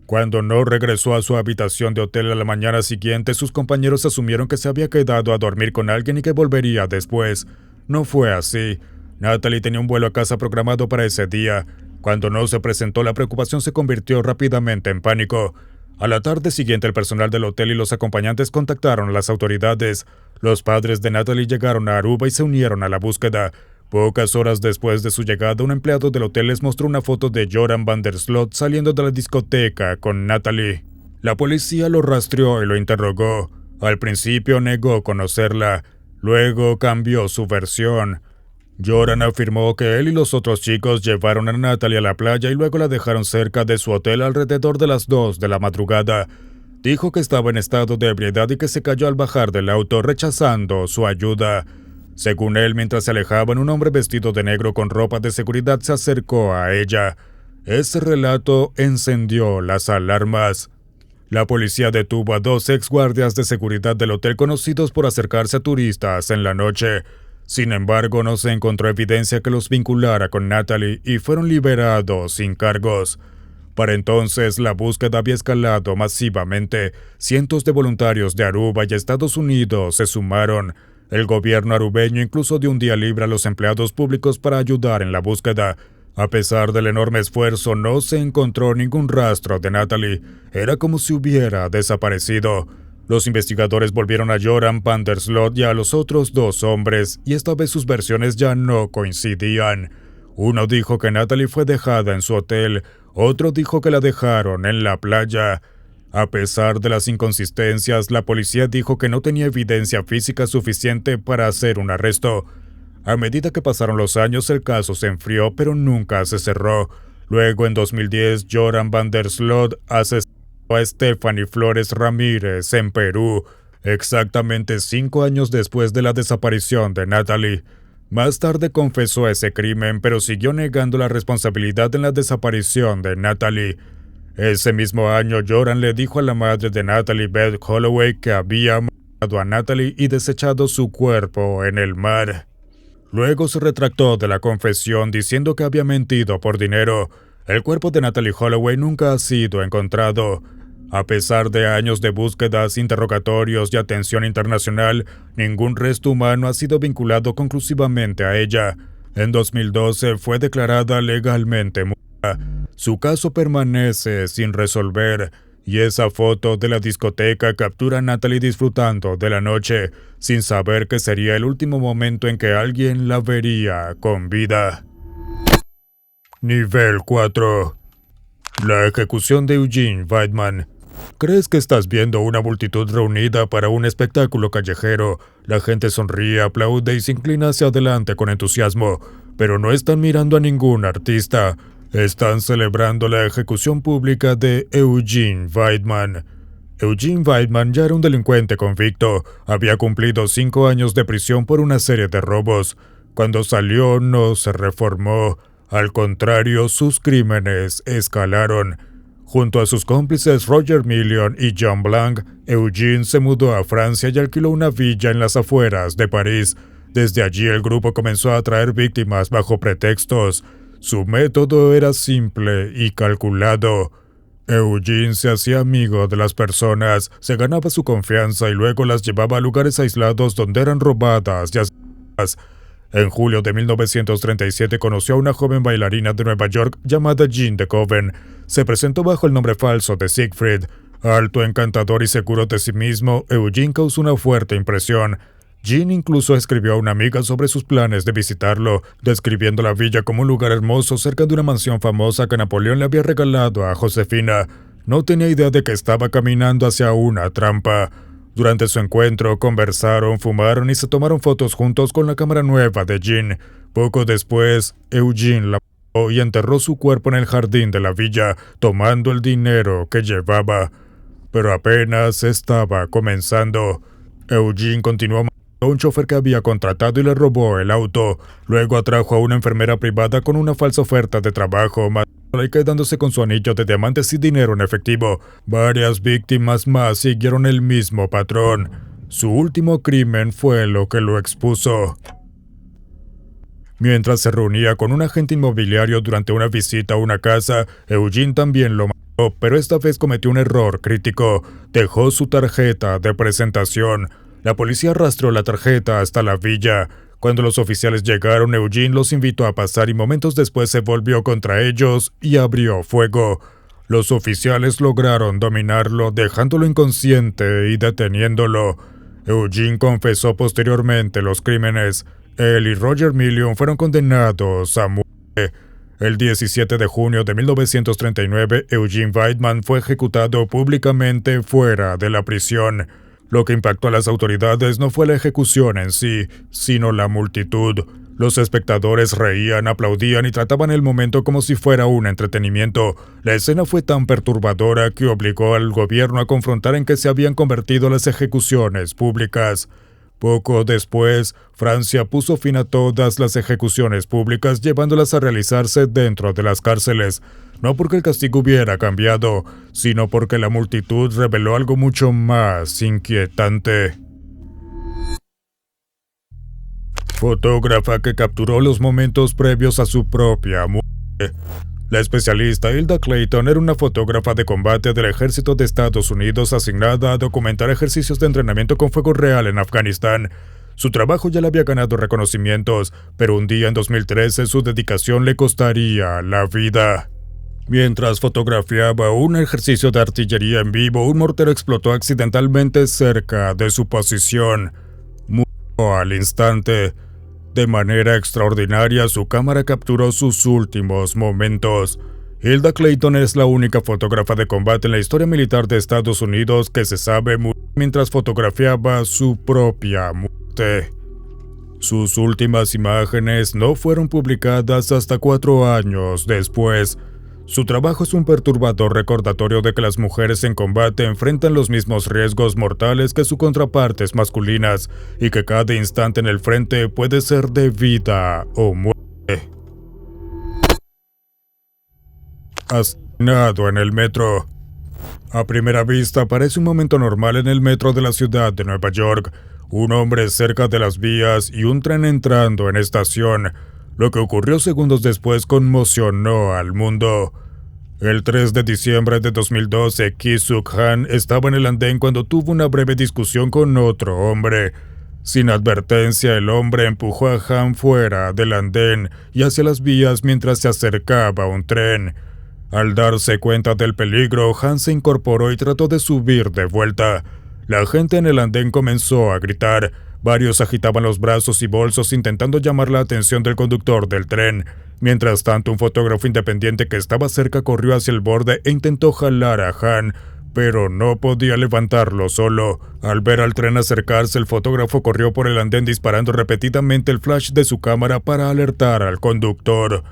Cuando no regresó a su habitación de hotel a la mañana siguiente, sus compañeros asumieron que se había quedado a dormir con alguien y que volvería después. No fue así. Natalee tenía un vuelo a casa programado para ese día. Cuando no se presentó, la preocupación se convirtió rápidamente en pánico. A la tarde siguiente, el personal del hotel y los acompañantes contactaron a las autoridades. Los padres de Natalee llegaron a Aruba y se unieron a la búsqueda. Pocas horas después de su llegada, un empleado del hotel les mostró una foto de Joran van der Sloot saliendo de la discoteca con Natalee. La policía lo rastreó y lo interrogó. Al principio negó conocerla. Luego cambió su versión. Joran afirmó que él y los otros chicos llevaron a Natalee a la playa y luego la dejaron cerca de su hotel alrededor de las 2 de la madrugada. Dijo que estaba en estado de ebriedad y que se cayó al bajar del auto, rechazando su ayuda. Según él, mientras se alejaban, un hombre vestido de negro con ropa de seguridad se acercó a ella. Ese relato encendió las alarmas. La policía detuvo a 2 exguardias de seguridad del hotel conocidos por acercarse a turistas en la noche. Sin embargo, no se encontró evidencia que los vinculara con Natalee y fueron liberados sin cargos. Para entonces, la búsqueda había escalado masivamente. Cientos de voluntarios de Aruba y Estados Unidos se sumaron. El gobierno arubeño incluso dio un día libre a los empleados públicos para ayudar en la búsqueda. A pesar del enorme esfuerzo, no se encontró ningún rastro de Natalee. Era como si hubiera desaparecido. Los investigadores volvieron a Joran van der Sloot y a los otros 2 hombres, y esta vez sus versiones ya no coincidían. Uno dijo que Natalee fue dejada en su hotel, otro dijo que la dejaron en la playa. A pesar de las inconsistencias, la policía dijo que no tenía evidencia física suficiente para hacer un arresto. A medida que pasaron los años, el caso se enfrió, pero nunca se cerró. Luego, en 2010, Joran van der Sloot asesinó a Stephanie Flores Ramírez en Perú, exactamente 5 años después de la desaparición de Natalee. Más tarde confesó ese crimen, pero siguió negando la responsabilidad en la desaparición de Natalee. Ese mismo año, Joran le dijo a la madre de Natalee, Beth Holloway, que había matado a Natalee y desechado su cuerpo en el mar. Luego se retractó de la confesión diciendo que había mentido por dinero. El cuerpo de Natalee Holloway nunca ha sido encontrado. A pesar de años de búsquedas, interrogatorios y atención internacional, ningún resto humano ha sido vinculado conclusivamente a ella. En 2012 fue declarada legalmente muerta. Su caso permanece sin resolver, y esa foto de la discoteca captura a Natalee disfrutando de la noche, sin saber que sería el último momento en que alguien la vería con vida. Nivel 4. La ejecución de Eugene Weidman. ¿Crees que estás viendo una multitud reunida para un espectáculo callejero? La gente sonríe, aplaude y se inclina hacia adelante con entusiasmo, pero no están mirando a ningún artista. Están celebrando la ejecución pública de Eugene Weidman. Eugene Weidman ya era un delincuente convicto. Había cumplido 5 años de prisión por una serie de robos. Cuando salió no se reformó. Al contrario, sus crímenes escalaron. Junto a sus cómplices Roger Million y John Blanc, Eugene se mudó a Francia y alquiló una villa en las afueras de París. Desde allí el grupo comenzó a atraer víctimas bajo pretextos. Su método era simple y calculado. Eugene se hacía amigo de las personas, se ganaba su confianza y luego las llevaba a lugares aislados donde eran robadas y asesinadas. En julio de 1937 conoció a una joven bailarina de Nueva York llamada Jean de Coven. Se presentó bajo el nombre falso de Siegfried. Alto, encantador y seguro de sí mismo, Eugene causó una fuerte impresión. Jean incluso escribió a una amiga sobre sus planes de visitarlo, describiendo la villa como un lugar hermoso cerca de una mansión famosa que Napoleón le había regalado a Josefina. No tenía idea de que estaba caminando hacia una trampa. Durante su encuentro, conversaron, fumaron y se tomaron fotos juntos con la cámara nueva de Jean. Poco después, Eugene la mató y enterró su cuerpo en el jardín de la villa, tomando el dinero que llevaba. Pero apenas estaba comenzando. Eugene continuó matando a un chofer que había contratado y le robó el auto. Luego atrajo a una enfermera privada con una falsa oferta de trabajo, matándola y quedándose con su anillo de diamantes y dinero en efectivo. Varias víctimas más siguieron el mismo patrón. Su último crimen fue lo que lo expuso. Mientras se reunía con un agente inmobiliario durante una visita a una casa, Eugene también lo mató, pero esta vez cometió un error crítico. Dejó su tarjeta de presentación. La policía arrastró la tarjeta hasta la villa. Cuando los oficiales llegaron, Eugene los invitó a pasar y momentos después se volvió contra ellos y abrió fuego. Los oficiales lograron dominarlo, dejándolo inconsciente y deteniéndolo. Eugene confesó posteriormente los crímenes. Él y Roger Million fueron condenados a muerte. El 17 de junio de 1939, Eugene Weidman fue ejecutado públicamente fuera de la prisión. Lo que impactó a las autoridades no fue la ejecución en sí, sino la multitud. Los espectadores reían, aplaudían y trataban el momento como si fuera un entretenimiento. La escena fue tan perturbadora que obligó al gobierno a confrontar en qué se habían convertido las ejecuciones públicas. Poco después, Francia puso fin a todas las ejecuciones públicas, llevándolas a realizarse dentro de las cárceles. No porque el castigo hubiera cambiado, sino porque la multitud reveló algo mucho más inquietante. Fotógrafa que capturó los momentos previos a su propia muerte. La especialista Hilda Clayton era una fotógrafa de combate del Ejército de Estados Unidos asignada a documentar ejercicios de entrenamiento con fuego real en Afganistán. Su trabajo ya le había ganado reconocimientos, pero un día en 2013 su dedicación le costaría la vida. Mientras fotografiaba un ejercicio de artillería en vivo, un mortero explotó accidentalmente cerca de su posición. Murió al instante. De manera extraordinaria, su cámara capturó sus últimos momentos. Hilda Clayton es la única fotógrafa de combate en la historia militar de Estados Unidos que se sabe murió mientras fotografiaba su propia muerte. Sus últimas imágenes no fueron publicadas hasta 4 años después. Su trabajo es un perturbador recordatorio de que las mujeres en combate enfrentan los mismos riesgos mortales que sus contrapartes masculinas y que cada instante en el frente puede ser de vida o muerte. Asesinado en el metro. A primera vista parece un momento normal en el metro de la ciudad de Nueva York. Un hombre cerca de las vías y un tren entrando en estación. Lo que ocurrió segundos después conmocionó al mundo. El 3 de diciembre de 2012, Ki-Suk Han estaba en el andén cuando tuvo una breve discusión con otro hombre. Sin advertencia, el hombre empujó a Han fuera del andén y hacia las vías mientras se acercaba un tren. Al darse cuenta del peligro, Han se incorporó y trató de subir de vuelta. La gente en el andén comenzó a gritar. Varios agitaban los brazos y bolsos intentando llamar la atención del conductor del tren. Mientras tanto, un fotógrafo independiente que estaba cerca corrió hacia el borde e intentó jalar a Han, pero no podía levantarlo solo. Al ver al tren acercarse, el fotógrafo corrió por el andén disparando repetidamente el flash de su cámara para alertar al conductor.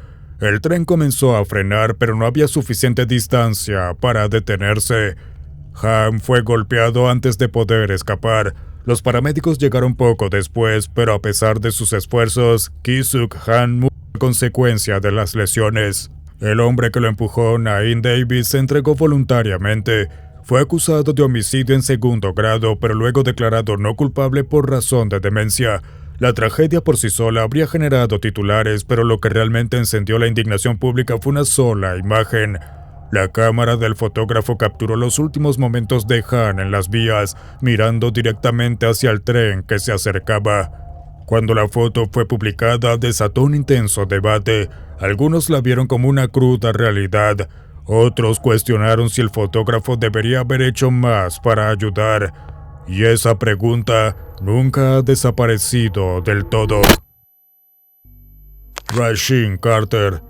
El tren comenzó a frenar, pero no había suficiente distancia para detenerse. Han fue golpeado antes de poder escapar. Los paramédicos llegaron poco después, pero a pesar de sus esfuerzos, Ki-Suk Han murió a consecuencia de las lesiones. El hombre que lo empujó, Naeem Davis, se entregó voluntariamente. Fue acusado de homicidio en segundo grado, pero luego declarado no culpable por razón de demencia. La tragedia por sí sola habría generado titulares, pero lo que realmente encendió la indignación pública fue una sola imagen. La cámara del fotógrafo capturó los últimos momentos de Han en las vías, mirando directamente hacia el tren que se acercaba. Cuando la foto fue publicada, desató un intenso debate. Algunos la vieron como una cruda realidad. Otros cuestionaron si el fotógrafo debería haber hecho más para ayudar. Y esa pregunta nunca ha desaparecido del todo. Rasheed Carter.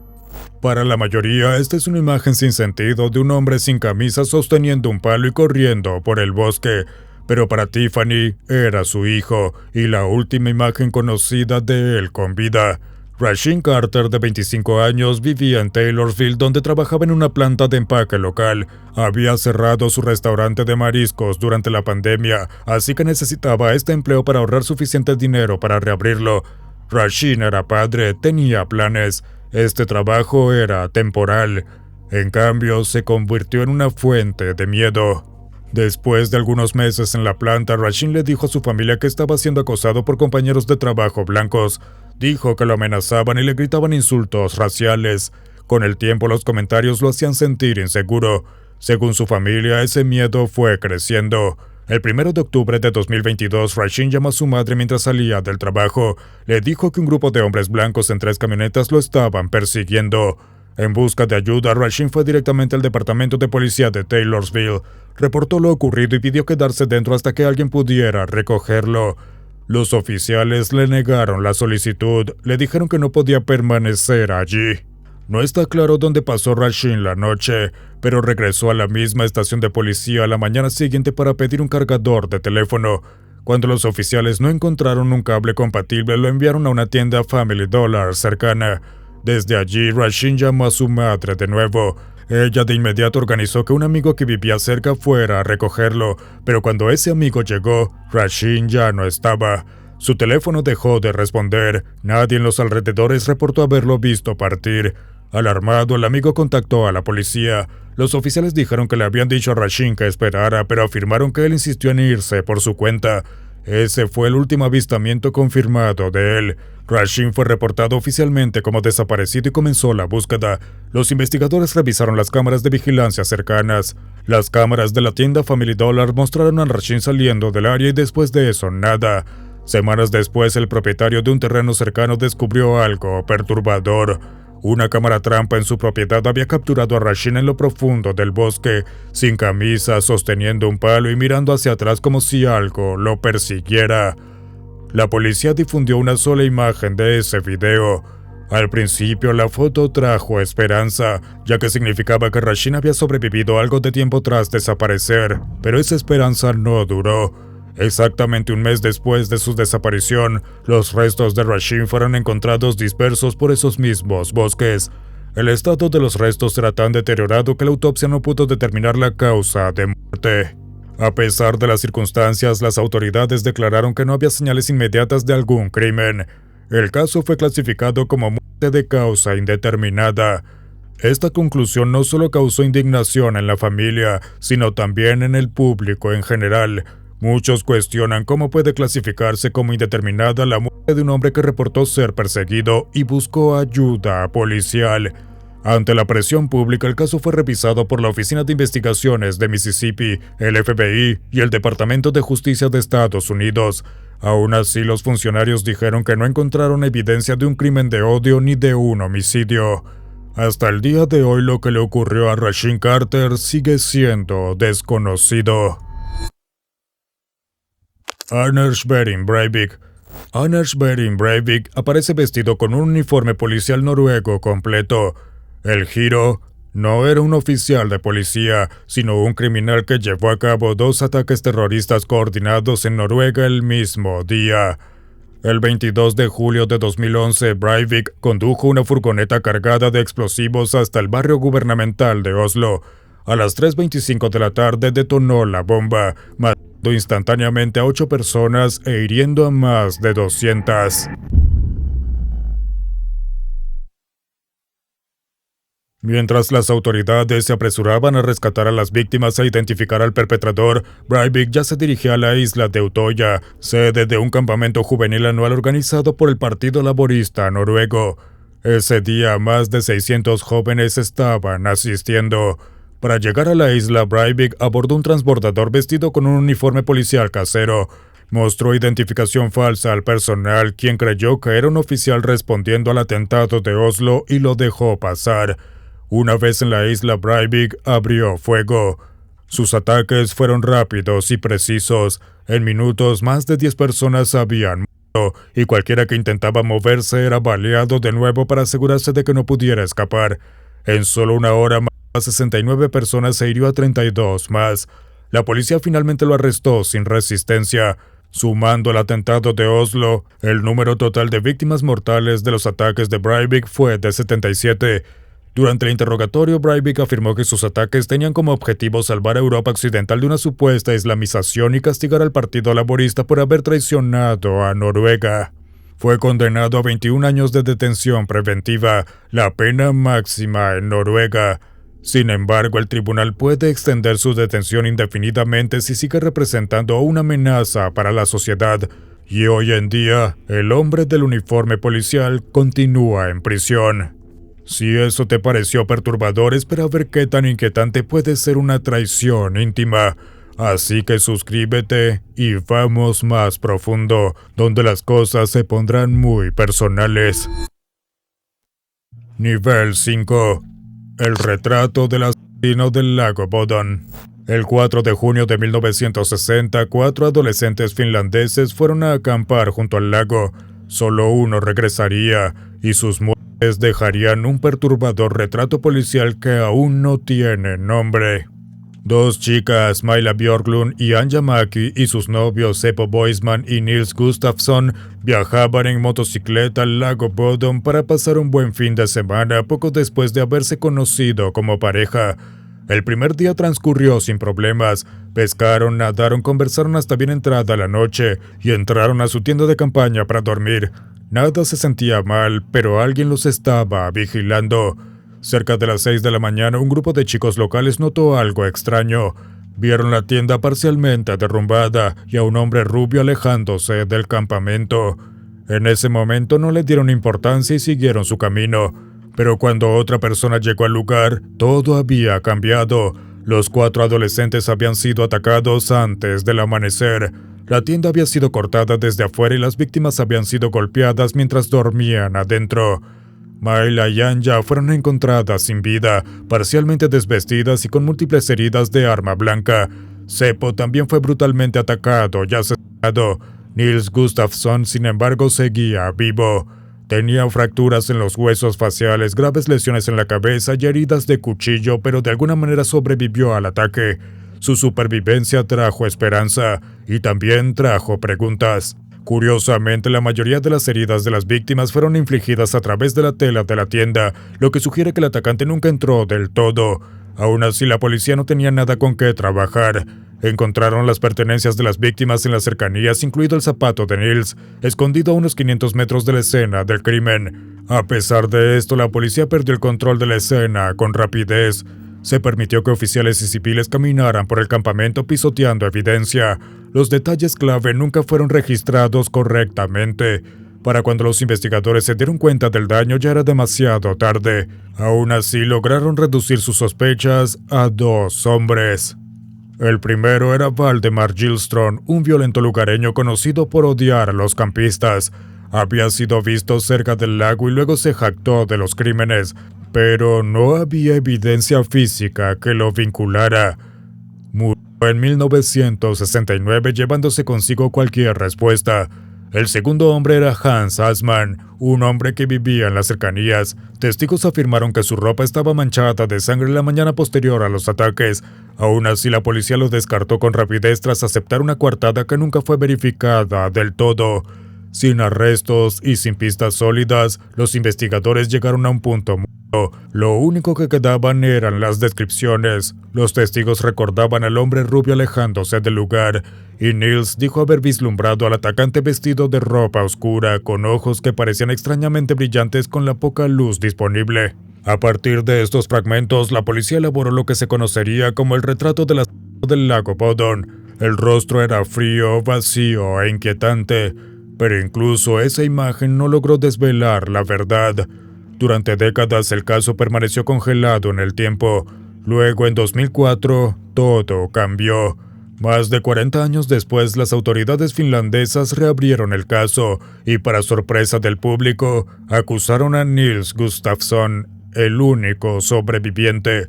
Para la mayoría, esta es una imagen sin sentido de un hombre sin camisa sosteniendo un palo y corriendo por el bosque. Pero para Tiffany era su hijo y la última imagen conocida de él con vida. Rasheed Carter, de 25 años, vivía en Taylorsville, donde trabajaba en una planta de empaque local. Había cerrado su restaurante de mariscos durante la pandemia, así que necesitaba este empleo para ahorrar suficiente dinero para reabrirlo. Rasheed era padre, tenía planes. Este trabajo era temporal. En cambio, se convirtió en una fuente de miedo. Después de algunos meses en la planta, Rasheed le dijo a su familia que estaba siendo acosado por compañeros de trabajo blancos. Dijo que lo amenazaban y le gritaban insultos raciales. Con el tiempo, los comentarios lo hacían sentir inseguro. Según su familia, ese miedo fue creciendo. El 1 de octubre de 2022, Rasheed llamó a su madre mientras salía del trabajo. Le dijo que un grupo de hombres blancos en 3 camionetas lo estaban persiguiendo. En busca de ayuda, Rasheed fue directamente al departamento de policía de Taylorsville. Reportó lo ocurrido y pidió quedarse dentro hasta que alguien pudiera recogerlo. Los oficiales le negaron la solicitud, le dijeron que no podía permanecer allí. No está claro dónde pasó Rasheed la noche, pero regresó a la misma estación de policía a la mañana siguiente para pedir un cargador de teléfono. Cuando los oficiales no encontraron un cable compatible, lo enviaron a una tienda Family Dollar cercana. Desde allí, Rasheed llamó a su madre de nuevo. Ella de inmediato organizó que un amigo que vivía cerca fuera a recogerlo, pero cuando ese amigo llegó, Rasheed ya no estaba. Su teléfono dejó de responder. Nadie en los alrededores reportó haberlo visto partir. Alarmado, el amigo contactó a la policía. Los oficiales dijeron que le habían dicho a Rasheed que esperara, pero afirmaron que él insistió en irse por su cuenta. Ese fue el último avistamiento confirmado de él. Rasheed fue reportado oficialmente como desaparecido y comenzó la búsqueda. Los investigadores revisaron las cámaras de vigilancia cercanas. Las cámaras de la tienda Family Dollar mostraron a Rasheed saliendo del área y después de eso nada. Semanas después, el propietario de un terreno cercano descubrió algo perturbador. Una cámara trampa en su propiedad había capturado a Rasheed en lo profundo del bosque, sin camisa, sosteniendo un palo y mirando hacia atrás como si algo lo persiguiera. La policía difundió una sola imagen de ese video. Al principio, la foto trajo esperanza, ya que significaba que Rasheed había sobrevivido algo de tiempo tras desaparecer, pero esa esperanza no duró. Exactamente un mes después de su desaparición, los restos de Rasheed fueron encontrados dispersos por esos mismos bosques. El estado de los restos era tan deteriorado que la autopsia no pudo determinar la causa de muerte. A pesar de las circunstancias, las autoridades declararon que no había señales inmediatas de algún crimen. El caso fue clasificado como muerte de causa indeterminada. Esta conclusión no solo causó indignación en la familia, sino también en el público en general. Muchos cuestionan cómo puede clasificarse como indeterminada la muerte de un hombre que reportó ser perseguido y buscó ayuda policial. Ante la presión pública, el caso fue revisado por la Oficina de Investigaciones de Mississippi, el FBI y el Departamento de Justicia de Estados Unidos. Aún así, los funcionarios dijeron que no encontraron evidencia de un crimen de odio ni de un homicidio. Hasta el día de hoy, lo que le ocurrió a Rasheed Carter sigue siendo desconocido. Anders Behring Breivik. Anders Behring Breivik aparece vestido con un uniforme policial noruego completo. El giro no era un oficial de policía, sino un criminal que llevó a cabo 2 ataques terroristas coordinados en Noruega el mismo día. El 22 de julio de 2011, Breivik condujo una furgoneta cargada de explosivos hasta el barrio gubernamental de Oslo. A las 3:25 de la tarde detonó la bomba, matando instantáneamente a 8 personas e hiriendo a más de 200. Mientras las autoridades se apresuraban a rescatar a las víctimas e identificar al perpetrador, Breivik ya se dirigía a la isla de Utoya, sede de un campamento juvenil anual organizado por el Partido Laborista noruego. Ese día, más de 600 jóvenes estaban asistiendo. Para llegar a la isla, Breivik abordó un transbordador vestido con un uniforme policial casero. mostró identificación falsa al personal, quien creyó que era un oficial respondiendo al atentado de Oslo y lo dejó pasar. Una vez en la isla Breivik, abrió fuego. Sus ataques fueron rápidos y precisos. En minutos, más de 10 personas habían muerto, y cualquiera que intentaba moverse era baleado de nuevo para asegurarse de que no pudiera escapar. En solo una hora, mató a 69 personas e hirió a 32 más. La policía finalmente lo arrestó sin resistencia. Sumando el atentado de Oslo, el número total de víctimas mortales de los ataques de Breivik fue de 77. Durante el interrogatorio, Breivik afirmó que sus ataques tenían como objetivo salvar a Europa Occidental de una supuesta islamización y castigar al Partido Laborista por haber traicionado a Noruega. Fue condenado a 21 años de detención preventiva, la pena máxima en Noruega. Sin embargo, el tribunal puede extender su detención indefinidamente si sigue representando una amenaza para la sociedad. Y hoy en día, el hombre del uniforme policial continúa en prisión. Si eso te pareció perturbador, espera ver qué tan inquietante puede ser una traición íntima. Así que suscríbete y vamos más profundo, donde las cosas se pondrán muy personales. Nivel 5. El retrato del asesino del lago Bodön. El 4 de junio de 1960, 4 adolescentes finlandeses fueron a acampar junto al lago. Solo uno regresaría, y sus muertes dejarían un perturbador retrato policial que aún no tiene nombre. Dos chicas, Maila Björklund y Anja Maki, y sus novios Seppo Boisman y Nils Gustafsson, viajaban en motocicleta al lago Bodön para pasar un buen fin de semana poco después de haberse conocido como pareja. El primer día transcurrió sin problemas. Pescaron, nadaron, conversaron hasta bien entrada la noche y entraron a su tienda de campaña para dormir. Nada se sentía mal, pero alguien los estaba vigilando. Cerca de las 6 de la mañana, un grupo de chicos locales notó algo extraño. Vieron la tienda parcialmente derrumbada y a un hombre rubio alejándose del campamento. En ese momento no le dieron importancia y siguieron su camino. Pero cuando otra persona llegó al lugar, todo había cambiado. Los 4 adolescentes habían sido atacados antes del amanecer. La tienda había sido cortada desde afuera y las víctimas habían sido golpeadas mientras dormían adentro. Maila y Anja fueron encontradas sin vida, parcialmente desvestidas y con múltiples heridas de arma blanca. Seppo también fue brutalmente atacado y asesinado. Nils Gustafsson, sin embargo, seguía vivo. Tenía fracturas en los huesos faciales, graves lesiones en la cabeza y heridas de cuchillo, pero de alguna manera sobrevivió al ataque. Su supervivencia trajo esperanza y también trajo preguntas. Curiosamente, la mayoría de las heridas de las víctimas fueron infligidas a través de la tela de la tienda, lo que sugiere que el atacante nunca entró del todo. Aún así, la policía no tenía nada con qué trabajar. Encontraron las pertenencias de las víctimas en las cercanías, incluido el zapato de Nils, escondido a unos 500 metros de la escena del crimen. A pesar de esto, la policía perdió el control de la escena con rapidez. Se permitió que oficiales y civiles caminaran por el campamento pisoteando evidencia. Los detalles clave nunca fueron registrados correctamente. Para cuando los investigadores se dieron cuenta del daño ya era demasiado tarde. Aún así, lograron reducir sus sospechas a 2 hombres. El primero era Valdemar Gillström, un violento lugareño conocido por odiar a los campistas. Había sido visto cerca del lago y luego se jactó de los crímenes, pero no había evidencia física que lo vinculara. Murió en 1969 llevándose consigo cualquier respuesta. El segundo hombre era Hans Assmann, un hombre que vivía en las cercanías. Testigos afirmaron que su ropa estaba manchada de sangre la mañana posterior a los ataques. Aún así, la policía lo descartó con rapidez tras aceptar una coartada que nunca fue verificada del todo. Sin arrestos y sin pistas sólidas, los investigadores llegaron a un punto muerto. Lo único que quedaban eran las descripciones. Los testigos recordaban al hombre rubio alejándose del lugar, y Nils dijo haber vislumbrado al atacante vestido de ropa oscura, con ojos que parecían extrañamente brillantes con la poca luz disponible. A partir de estos fragmentos, la policía elaboró lo que se conocería como el retrato del asesino del lago Bodön. El rostro era frío, vacío e inquietante, pero incluso esa imagen no logró desvelar la verdad. Durante décadas el caso permaneció congelado en el tiempo. Luego, en 2004, todo cambió. Más de 40 años después, las autoridades finlandesas reabrieron el caso y, para sorpresa del público, acusaron a Nils Gustafsson, el único sobreviviente.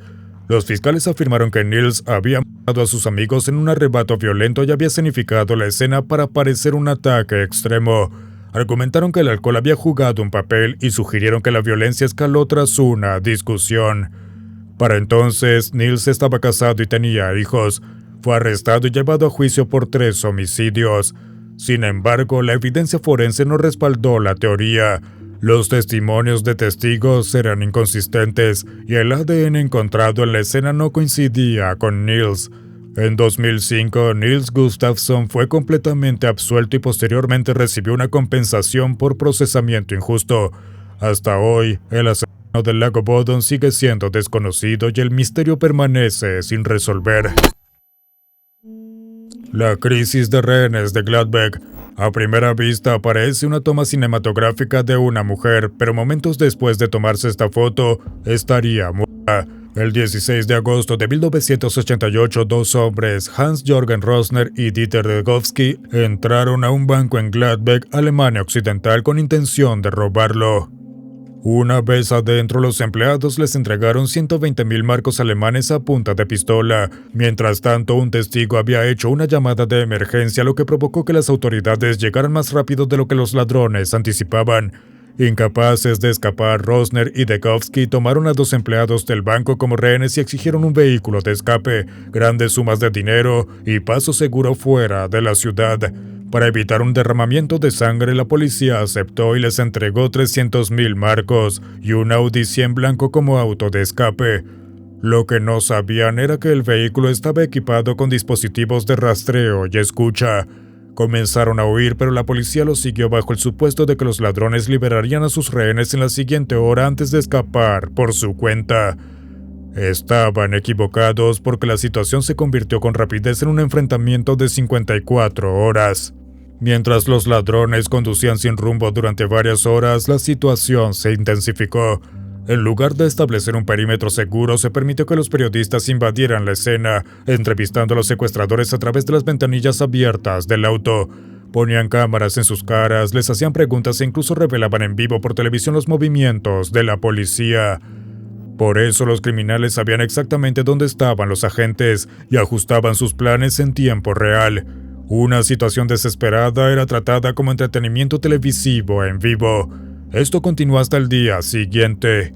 Los fiscales afirmaron que Nils había matado a sus amigos en un arrebato violento y había escenificado la escena para parecer un ataque extremo. Argumentaron que el alcohol había jugado un papel y sugirieron que la violencia escaló tras una discusión. Para entonces, Nils estaba casado y tenía hijos. Fue arrestado y llevado a juicio por 3 homicidios. Sin embargo, la evidencia forense no respaldó la teoría. Los testimonios de testigos eran inconsistentes y el ADN encontrado en la escena no coincidía con Nils. En 2005, Nils Gustafsson fue completamente absuelto y posteriormente recibió una compensación por procesamiento injusto. Hasta hoy, el asesino del lago Bodom sigue siendo desconocido y el misterio permanece sin resolver. La crisis de rehenes de Gladbeck. A primera vista parece una toma cinematográfica de una mujer, pero momentos después de tomarse esta foto, estaría muerta. El 16 de agosto de 1988, 2 hombres, Hans-Jürgen Rosner y Dieter Degowski, entraron a un banco en Gladbeck, Alemania Occidental, con intención de robarlo. Una vez adentro, los empleados les entregaron 120.000 marcos alemanes a punta de pistola. Mientras tanto, un testigo había hecho una llamada de emergencia, lo que provocó que las autoridades llegaran más rápido de lo que los ladrones anticipaban. Incapaces de escapar, Rosner y Degowski tomaron a 2 empleados del banco como rehenes y exigieron un vehículo de escape, grandes sumas de dinero y paso seguro fuera de la ciudad. Para evitar un derramamiento de sangre, la policía aceptó y les entregó 300.000 marcos y un Audi 100 blanco como auto de escape. Lo que no sabían era que el vehículo estaba equipado con dispositivos de rastreo y escucha. Comenzaron a huir, pero la policía los siguió bajo el supuesto de que los ladrones liberarían a sus rehenes en la siguiente hora antes de escapar por su cuenta. Estaban equivocados porque la situación se convirtió con rapidez en un enfrentamiento de 54 horas. Mientras los ladrones conducían sin rumbo durante varias horas, la situación se intensificó. En lugar de establecer un perímetro seguro, se permitió que los periodistas invadieran la escena, entrevistando a los secuestradores a través de las ventanillas abiertas del auto. Ponían cámaras en sus caras, les hacían preguntas e incluso revelaban en vivo por televisión los movimientos de la policía. Por eso los criminales sabían exactamente dónde estaban los agentes y ajustaban sus planes en tiempo real. Una situación desesperada era tratada como entretenimiento televisivo en vivo. Esto continuó hasta el día siguiente.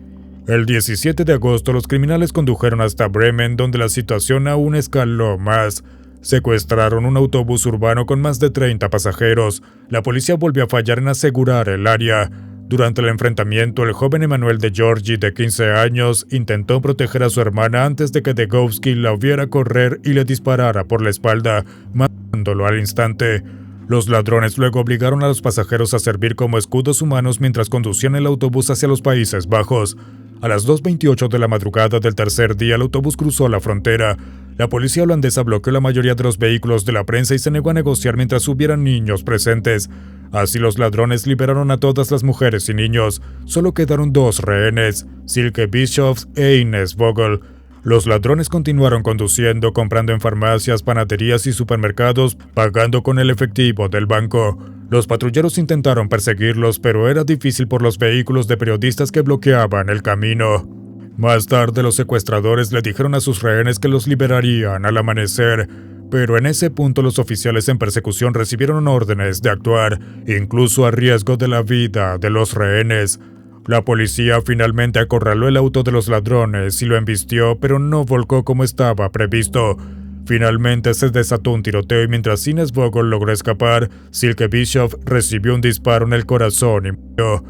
El 17 de agosto, los criminales condujeron hasta Bremen, donde la situación aún escaló más. Secuestraron un autobús urbano con más de 30 pasajeros. La policía volvió a fallar en asegurar el área. Durante el enfrentamiento, el joven Emanuel de Giorgi, de 15 años, intentó proteger a su hermana antes de que Degowski la viera correr y le disparara por la espalda, matándolo al instante. Los ladrones luego obligaron a los pasajeros a servir como escudos humanos mientras conducían el autobús hacia los Países Bajos. A las 2:28 de la madrugada del tercer día, el autobús cruzó la frontera. La policía holandesa bloqueó la mayoría de los vehículos de la prensa y se negó a negociar mientras hubieran niños presentes. Así los ladrones liberaron a todas las mujeres y niños. Solo quedaron 2 rehenes, Silke Bischofs e Ines Vogel. Los ladrones continuaron conduciendo, comprando en farmacias, panaderías y supermercados, pagando con el efectivo del banco. Los patrulleros intentaron perseguirlos, pero era difícil por los vehículos de periodistas que bloqueaban el camino. Más tarde, los secuestradores le dijeron a sus rehenes que los liberarían al amanecer, pero en ese punto los oficiales en persecución recibieron órdenes de actuar, incluso a riesgo de la vida de los rehenes. La policía finalmente acorraló el auto de los ladrones y lo embistió, pero no volcó como estaba previsto. Finalmente se desató un tiroteo y mientras Ines Vogel logró escapar, Silke Bischoff recibió un disparo en el corazón y murió.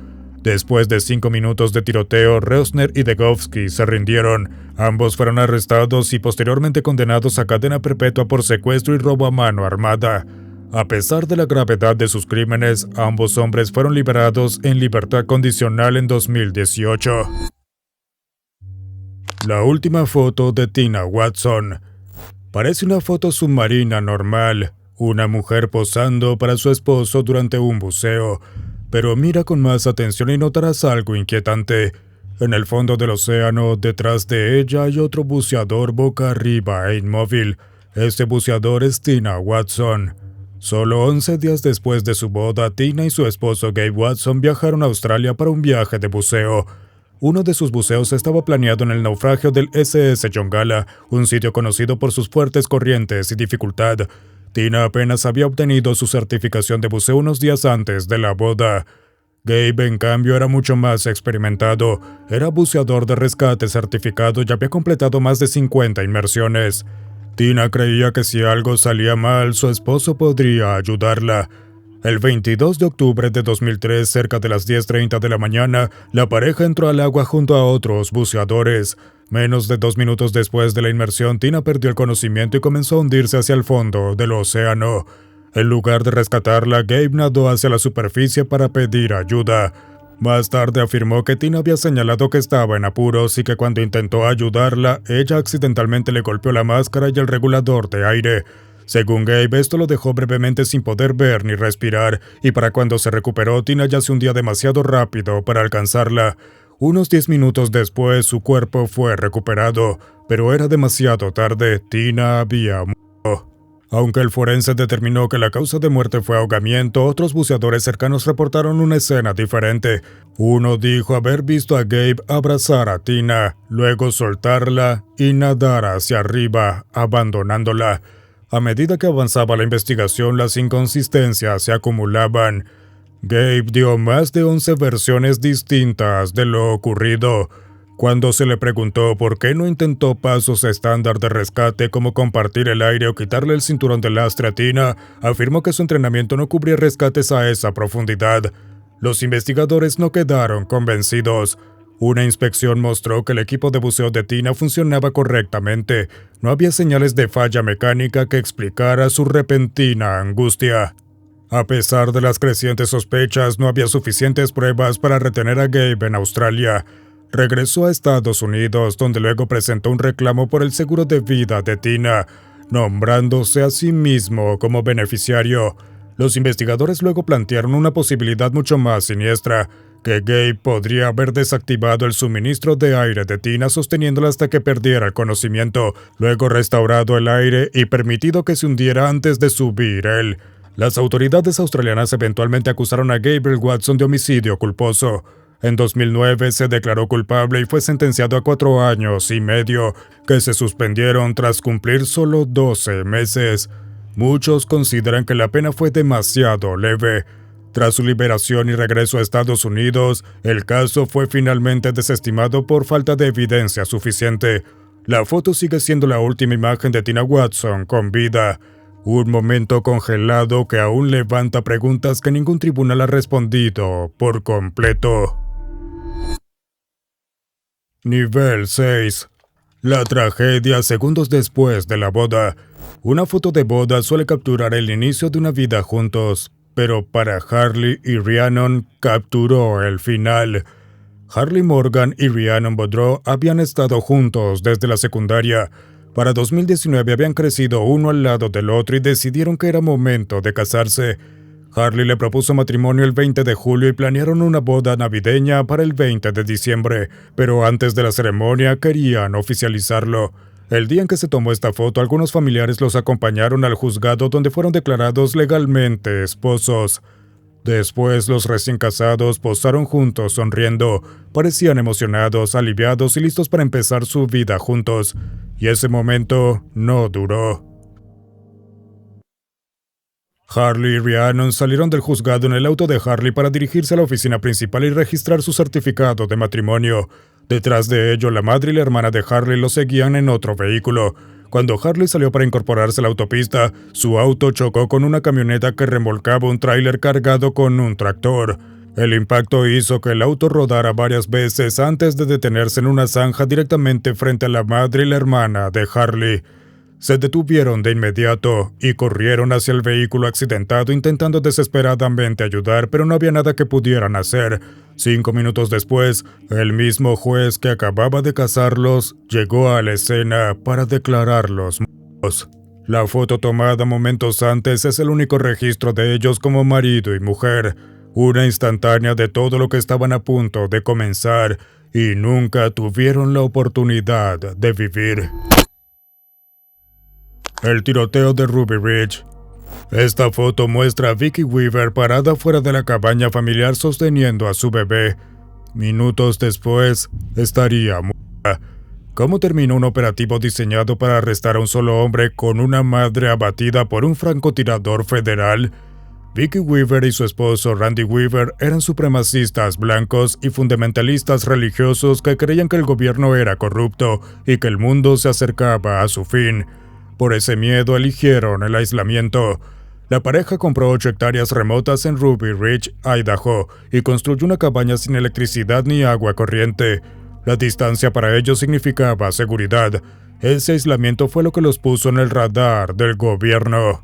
Después de 5 minutos de tiroteo, Rosner y Degowski se rindieron. Ambos fueron arrestados y posteriormente condenados a cadena perpetua por secuestro y robo a mano armada. A pesar de la gravedad de sus crímenes, ambos hombres fueron liberados en libertad condicional en 2018. La última foto de Tina Watson. Parece una foto submarina normal, una mujer posando para su esposo durante un buceo. Pero mira con más atención y notarás algo inquietante. En el fondo del océano, detrás de ella hay otro buceador boca arriba e inmóvil. Este buceador es Tina Watson. Solo 11 días después de su boda, Tina y su esposo Gabe Watson viajaron a Australia para un viaje de buceo. Uno de sus buceos estaba planeado en el naufragio del SS Yongala, un sitio conocido por sus fuertes corrientes y dificultad. Tina apenas había obtenido su certificación de buceo unos días antes de la boda. Gabe, en cambio, era mucho más experimentado. Era buceador de rescate certificado y había completado más de 50 inmersiones. Tina creía que si algo salía mal, su esposo podría ayudarla. El 22 de octubre de 2003, cerca de las 10:30 de la mañana, la pareja entró al agua junto a otros buceadores. Menos de 2 minutos después de la inmersión, Tina perdió el conocimiento y comenzó a hundirse hacia el fondo del océano. En lugar de rescatarla, Gabe nadó hacia la superficie para pedir ayuda. Más tarde afirmó que Tina había señalado que estaba en apuros y que cuando intentó ayudarla, ella accidentalmente le golpeó la máscara y el regulador de aire. Según Gabe, esto lo dejó brevemente sin poder ver ni respirar, y para cuando se recuperó, Tina ya se hundía demasiado rápido para alcanzarla. Unos 10 minutos después, su cuerpo fue recuperado, pero era demasiado tarde. Tina había muerto. Aunque el forense determinó que la causa de muerte fue ahogamiento, otros buceadores cercanos reportaron una escena diferente. Uno dijo haber visto a Gabe abrazar a Tina, luego soltarla y nadar hacia arriba, abandonándola. A medida que avanzaba la investigación, las inconsistencias se acumulaban. Gabe dio más de 11 versiones distintas de lo ocurrido. Cuando se le preguntó por qué no intentó pasos estándar de rescate como compartir el aire o quitarle el cinturón de lastre a Tina, afirmó que su entrenamiento no cubría rescates a esa profundidad. Los investigadores no quedaron convencidos. Una inspección mostró que el equipo de buceo de Tina funcionaba correctamente. No había señales de falla mecánica que explicara su repentina angustia. A pesar de las crecientes sospechas, no había suficientes pruebas para retener a Gabe en Australia. Regresó a Estados Unidos, donde luego presentó un reclamo por el seguro de vida de Tina, nombrándose a sí mismo como beneficiario. Los investigadores luego plantearon una posibilidad mucho más siniestra, que Gabe podría haber desactivado el suministro de aire de Tina sosteniéndola hasta que perdiera el conocimiento, luego restaurado el aire y permitido que se hundiera antes de subir él. Las autoridades australianas eventualmente acusaron a Gabriel Watson de homicidio culposo. En 2009 se declaró culpable y fue sentenciado a 4 años y medio, que se suspendieron tras cumplir solo 12 meses. Muchos consideran que la pena fue demasiado leve. Tras su liberación y regreso a Estados Unidos, el caso fue finalmente desestimado por falta de evidencia suficiente. La foto sigue siendo la última imagen de Tina Watson con vida. Un momento congelado que aún levanta preguntas que ningún tribunal ha respondido por completo. Nivel 6. La tragedia segundos después de la boda. Una foto de boda suele capturar el inicio de una vida juntos, pero para Harley y Rhiannon capturó el final. Harley Morgan y Rhiannon Boudreau habían estado juntos desde la secundaria. Para 2019 habían crecido uno al lado del otro y decidieron que era momento de casarse. Harley le propuso matrimonio el 20 de julio y planearon una boda navideña para el 20 de diciembre, pero antes de la ceremonia querían oficializarlo. El día en que se tomó esta foto, algunos familiares los acompañaron al juzgado donde fueron declarados legalmente esposos. Después, los recién casados posaron juntos sonriendo. Parecían emocionados, aliviados y listos para empezar su vida juntos. Y ese momento no duró. Harley y Rhiannon salieron del juzgado en el auto de Harley para dirigirse a la oficina principal y registrar su certificado de matrimonio. Detrás de ello, la madre y la hermana de Harley lo seguían en otro vehículo. Cuando Harley salió para incorporarse a la autopista, su auto chocó con una camioneta que remolcaba un tráiler cargado con un tractor. El impacto hizo que el auto rodara varias veces antes de detenerse en una zanja directamente frente a la madre y la hermana de Harley. Se detuvieron de inmediato y corrieron hacia el vehículo accidentado intentando desesperadamente ayudar, pero no había nada que pudieran hacer. 5 minutos después, el mismo juez que acababa de casarlos llegó a la escena para declararlos muertos. La foto tomada momentos antes es el único registro de ellos como marido y mujer, una instantánea de todo lo que estaban a punto de comenzar y nunca tuvieron la oportunidad de vivir. El tiroteo de Ruby Ridge. Esta foto muestra a Vicki Weaver parada fuera de la cabaña familiar sosteniendo a su bebé. Minutos después, estaría muerta. ¿Cómo terminó un operativo diseñado para arrestar a un solo hombre con una madre abatida por un francotirador federal? Vicki Weaver y su esposo Randy Weaver eran supremacistas blancos y fundamentalistas religiosos que creían que el gobierno era corrupto y que el mundo se acercaba a su fin. Por ese miedo eligieron el aislamiento. La pareja compró 8 hectáreas remotas en Ruby Ridge, Idaho, y construyó una cabaña sin electricidad ni agua corriente. La distancia para ellos significaba seguridad. Ese aislamiento fue lo que los puso en el radar del gobierno.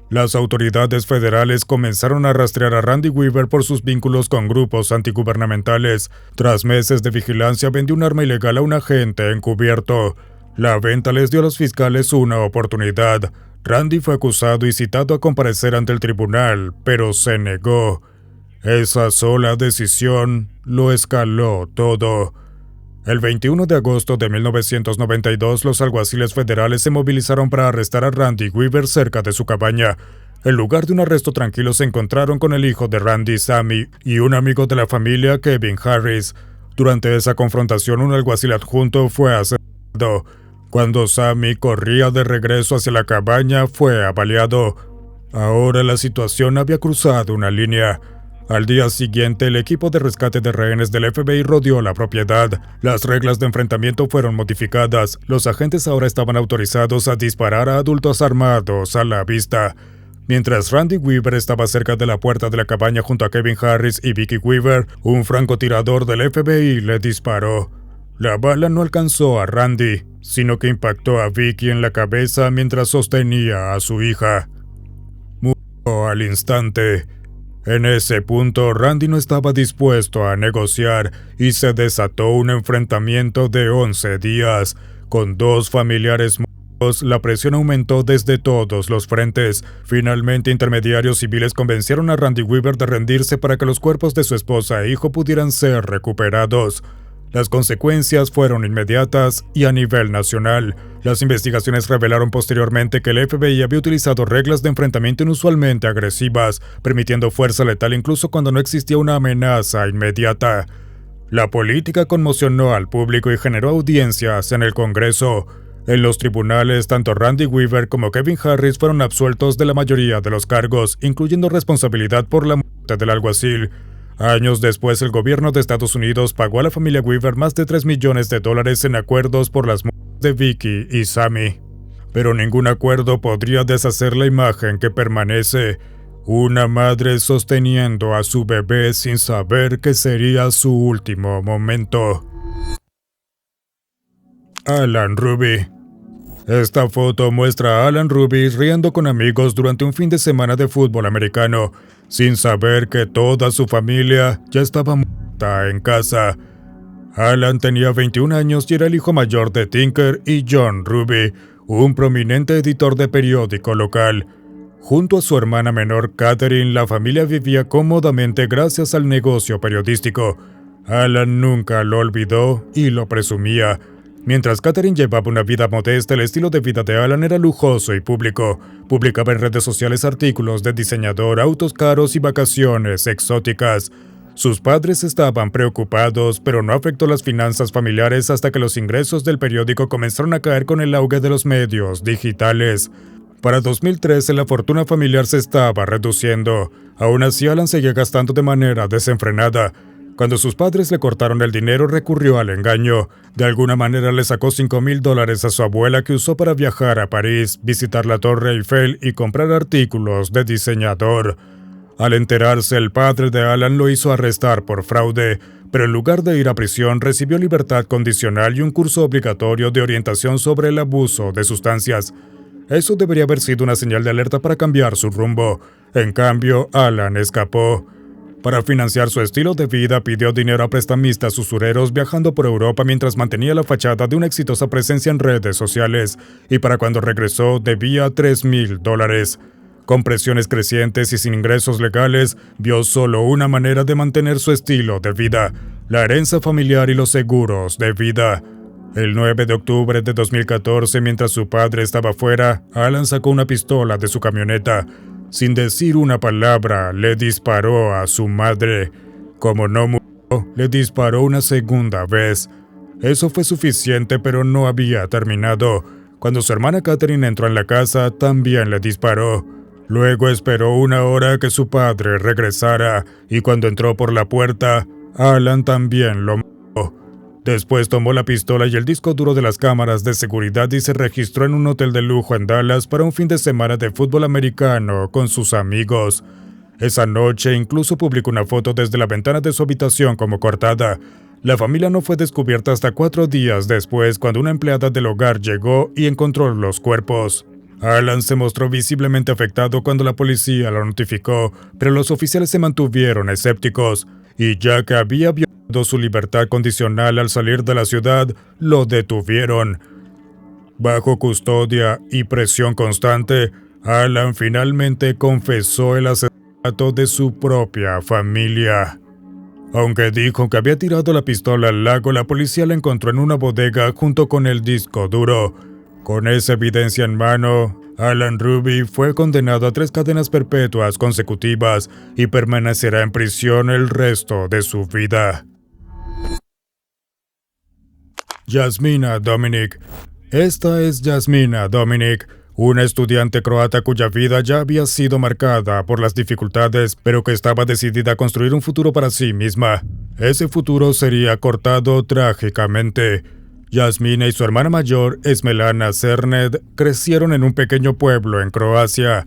Las autoridades federales comenzaron a rastrear a Randy Weaver por sus vínculos con grupos antigubernamentales. Tras meses de vigilancia, vendió un arma ilegal a un agente encubierto. La venta les dio a los fiscales una oportunidad. Randy fue acusado y citado a comparecer ante el tribunal, pero se negó. Esa sola decisión lo escaló todo. El 21 de agosto de 1992, los alguaciles federales se movilizaron para arrestar a Randy Weaver cerca de su cabaña. En lugar de un arresto tranquilo, se encontraron con el hijo de Randy, Sammy, y un amigo de la familia, Kevin Harris. Durante esa confrontación, un alguacil adjunto fue asesinado. Cuando Sammy corría de regreso hacia la cabaña, fue apaleado. Ahora la situación había cruzado una línea. Al día siguiente, el equipo de rescate de rehenes del FBI rodeó la propiedad. Las reglas de enfrentamiento fueron modificadas. Los agentes ahora estaban autorizados a disparar a adultos armados a la vista. Mientras Randy Weaver estaba cerca de la puerta de la cabaña junto a Kevin Harris y Vicki Weaver, un francotirador del FBI le disparó. La bala no alcanzó a Randy, sino que impactó a Vicki en la cabeza mientras sostenía a su hija. Murió al instante. En ese punto, Randy no estaba dispuesto a negociar y se desató un enfrentamiento de 11 días. Con 2 familiares muertos, la presión aumentó desde todos los frentes. Finalmente, intermediarios civiles convencieron a Randy Weaver de rendirse para que los cuerpos de su esposa e hijo pudieran ser recuperados. Las consecuencias fueron inmediatas y a nivel nacional. Las investigaciones revelaron posteriormente que el FBI había utilizado reglas de enfrentamiento inusualmente agresivas, permitiendo fuerza letal incluso cuando no existía una amenaza inmediata. La política conmocionó al público y generó audiencias en el Congreso. En los tribunales, tanto Randy Weaver como Kevin Harris fueron absueltos de la mayoría de los cargos, incluyendo responsabilidad por la muerte del alguacil. Años después, el gobierno de Estados Unidos pagó a la familia Weaver más de $3 millones en acuerdos por las muertes de Vicki y Sammy. Pero ningún acuerdo podría deshacer la imagen que permanece: una madre sosteniendo a su bebé sin saber que sería su último momento. Alan Ruby. Esta foto muestra a Alan Ruby riendo con amigos durante un fin de semana de fútbol americano, sin saber que toda su familia ya estaba muerta en casa. Alan tenía 21 años y era el hijo mayor de Tinker y John Ruby, un prominente editor de periódico local. Junto a su hermana menor Catherine, la familia vivía cómodamente gracias al negocio periodístico. Alan nunca lo olvidó y lo presumía. Mientras Catherine llevaba una vida modesta, el estilo de vida de Alan era lujoso y público. Publicaba en redes sociales artículos de diseñador, autos caros y vacaciones exóticas. Sus padres estaban preocupados, pero no afectó las finanzas familiares hasta que los ingresos del periódico comenzaron a caer con el auge de los medios digitales. Para 2013, la fortuna familiar se estaba reduciendo. Aún así, Alan seguía gastando de manera desenfrenada. Cuando sus padres le cortaron el dinero, recurrió al engaño. De alguna manera le sacó $5,000 a su abuela, que usó para viajar a París, visitar la Torre Eiffel y comprar artículos de diseñador. Al enterarse, el padre de Alan lo hizo arrestar por fraude, pero en lugar de ir a prisión, recibió libertad condicional y un curso obligatorio de orientación sobre el abuso de sustancias. Eso debería haber sido una señal de alerta para cambiar su rumbo. En cambio, Alan escapó. Para financiar su estilo de vida, pidió dinero a prestamistas usureros viajando por Europa mientras mantenía la fachada de una exitosa presencia en redes sociales, y para cuando regresó debía $3,000. Con presiones crecientes y sin ingresos legales, vio solo una manera de mantener su estilo de vida: la herencia familiar y los seguros de vida. El 9 de octubre de 2014, mientras su padre estaba fuera, Alan sacó una pistola de su camioneta. Sin decir una palabra, le disparó a su madre. Como no murió, le disparó una segunda vez. Eso fue suficiente, pero no había terminado. Cuando su hermana Catherine entró en la casa, también le disparó. Luego esperó una hora a que su padre regresara, y cuando entró por la puerta, Alan también lo mató. Después tomó la pistola y el disco duro de las cámaras de seguridad y se registró en un hotel de lujo en Dallas para un fin de semana de fútbol americano con sus amigos. Esa noche incluso publicó una foto desde la ventana de su habitación como cortada. La familia no fue descubierta hasta 4 días después, cuando una empleada del hogar llegó y encontró los cuerpos. Alan se mostró visiblemente afectado cuando la policía lo notificó, pero los oficiales se mantuvieron escépticos, y ya que había violado su libertad condicional al salir de la ciudad, lo detuvieron. Bajo custodia y presión constante, Alan finalmente confesó el asesinato de su propia familia. Aunque dijo que había tirado la pistola al lago, la policía la encontró en una bodega junto con el disco duro. Con esa evidencia en mano, Alan Ruby fue condenado a 3 cadenas perpetuas consecutivas y permanecerá en prisión el resto de su vida. Jasmina Dominic. Esta es Jasmina Dominic, una estudiante croata cuya vida ya había sido marcada por las dificultades, pero que estaba decidida a construir un futuro para sí misma. Ese futuro sería cortado trágicamente. Jasmina y su hermana mayor, Smelana Cerned, crecieron en un pequeño pueblo en Croacia.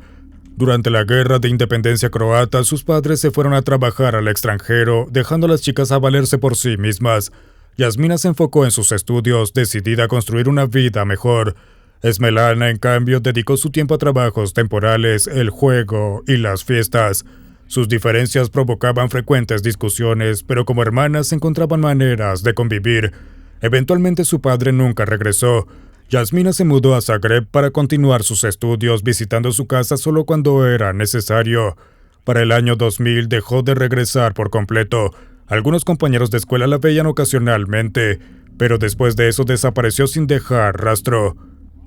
Durante la Guerra de Independencia croata, sus padres se fueron a trabajar al extranjero, dejando a las chicas a valerse por sí mismas. Jasmina se enfocó en sus estudios, decidida a construir una vida mejor. Smelana, en cambio, dedicó su tiempo a trabajos temporales, el juego y las fiestas. Sus diferencias provocaban frecuentes discusiones, pero como hermanas encontraban maneras de convivir. Eventualmente su padre nunca regresó. Jasmina se mudó a Zagreb para continuar sus estudios, visitando su casa solo cuando era necesario. Para el año 2000 dejó de regresar por completo. Algunos compañeros de escuela la veían ocasionalmente, pero después de eso desapareció sin dejar rastro.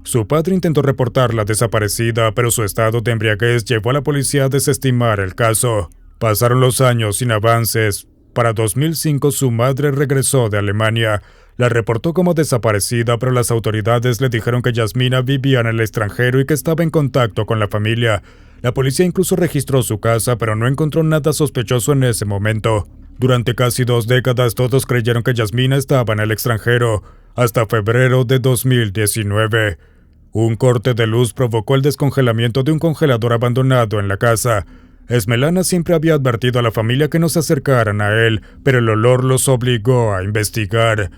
Su padre intentó reportarla desaparecida, pero su estado de embriaguez llevó a la policía a desestimar el caso. Pasaron los años sin avances. Para 2005 su madre regresó de Alemania. La reportó como desaparecida, pero las autoridades le dijeron que Jasmina vivía en el extranjero y que estaba en contacto con la familia. La policía incluso registró su casa, pero no encontró nada sospechoso en ese momento. Durante casi 2 décadas todos creyeron que Jasmina estaba en el extranjero, hasta febrero de 2019. Un corte de luz provocó el descongelamiento de un congelador abandonado en la casa. Smelana siempre había advertido a la familia que no se acercaran a él, pero el olor los obligó a investigar.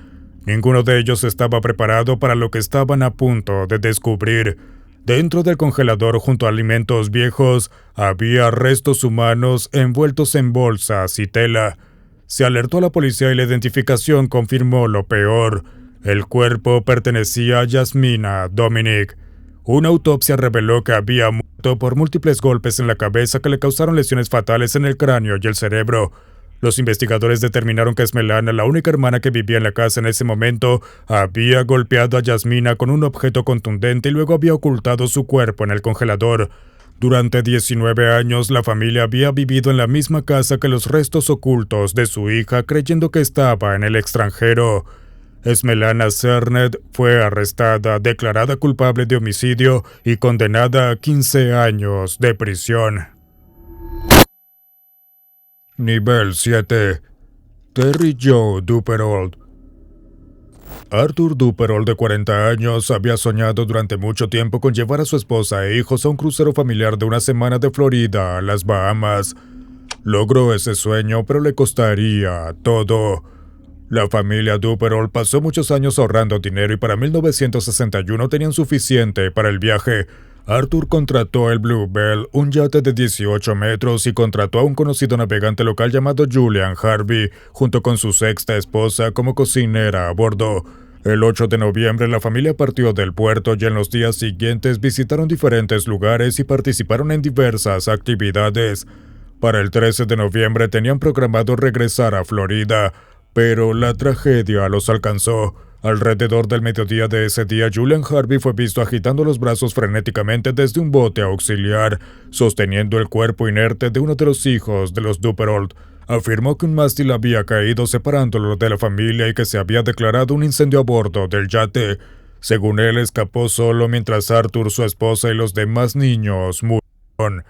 Ninguno de ellos estaba preparado para lo que estaban a punto de descubrir. Dentro del congelador, junto a alimentos viejos, había restos humanos envueltos en bolsas y tela. Se alertó a la policía y la identificación confirmó lo peor. El cuerpo pertenecía a Jasmina Dominic. Una autopsia reveló que había muerto por múltiples golpes en la cabeza que le causaron lesiones fatales en el cráneo y el cerebro. Los investigadores determinaron que Smelana, la única hermana que vivía en la casa en ese momento, había golpeado a Jasmina con un objeto contundente y luego había ocultado su cuerpo en el congelador. Durante 19 años, la familia había vivido en la misma casa que los restos ocultos de su hija, creyendo que estaba en el extranjero. Smelana Cerned fue arrestada, declarada culpable de homicidio y condenada a 15 años de prisión. Nivel 7. Terry Joe Duperold. Arthur Duperold, de 40 años, había soñado durante mucho tiempo con llevar a su esposa e hijos a un crucero familiar de una semana de Florida a las Bahamas. Logró ese sueño, pero le costaría todo. La familia Duperold pasó muchos años ahorrando dinero y para 1961 tenían suficiente para el viaje. Arthur contrató el Bluebell, un yate de 18 metros, y contrató a un conocido navegante local llamado Julian Harvey, junto con su sexta esposa, como cocinera a bordo. El 8 de noviembre la familia partió del puerto y en los días siguientes visitaron diferentes lugares y participaron en diversas actividades. Para el 13 de noviembre tenían programado regresar a Florida. Pero la tragedia los alcanzó. Alrededor del mediodía de ese día, Julian Harvey fue visto agitando los brazos frenéticamente desde un bote auxiliar, sosteniendo el cuerpo inerte de uno de los hijos de los Duperold. Afirmó que un mástil había caído separándolo de la familia y que se había declarado un incendio a bordo del yate. Según él, escapó solo mientras Arthur, su esposa y los demás niños murieron.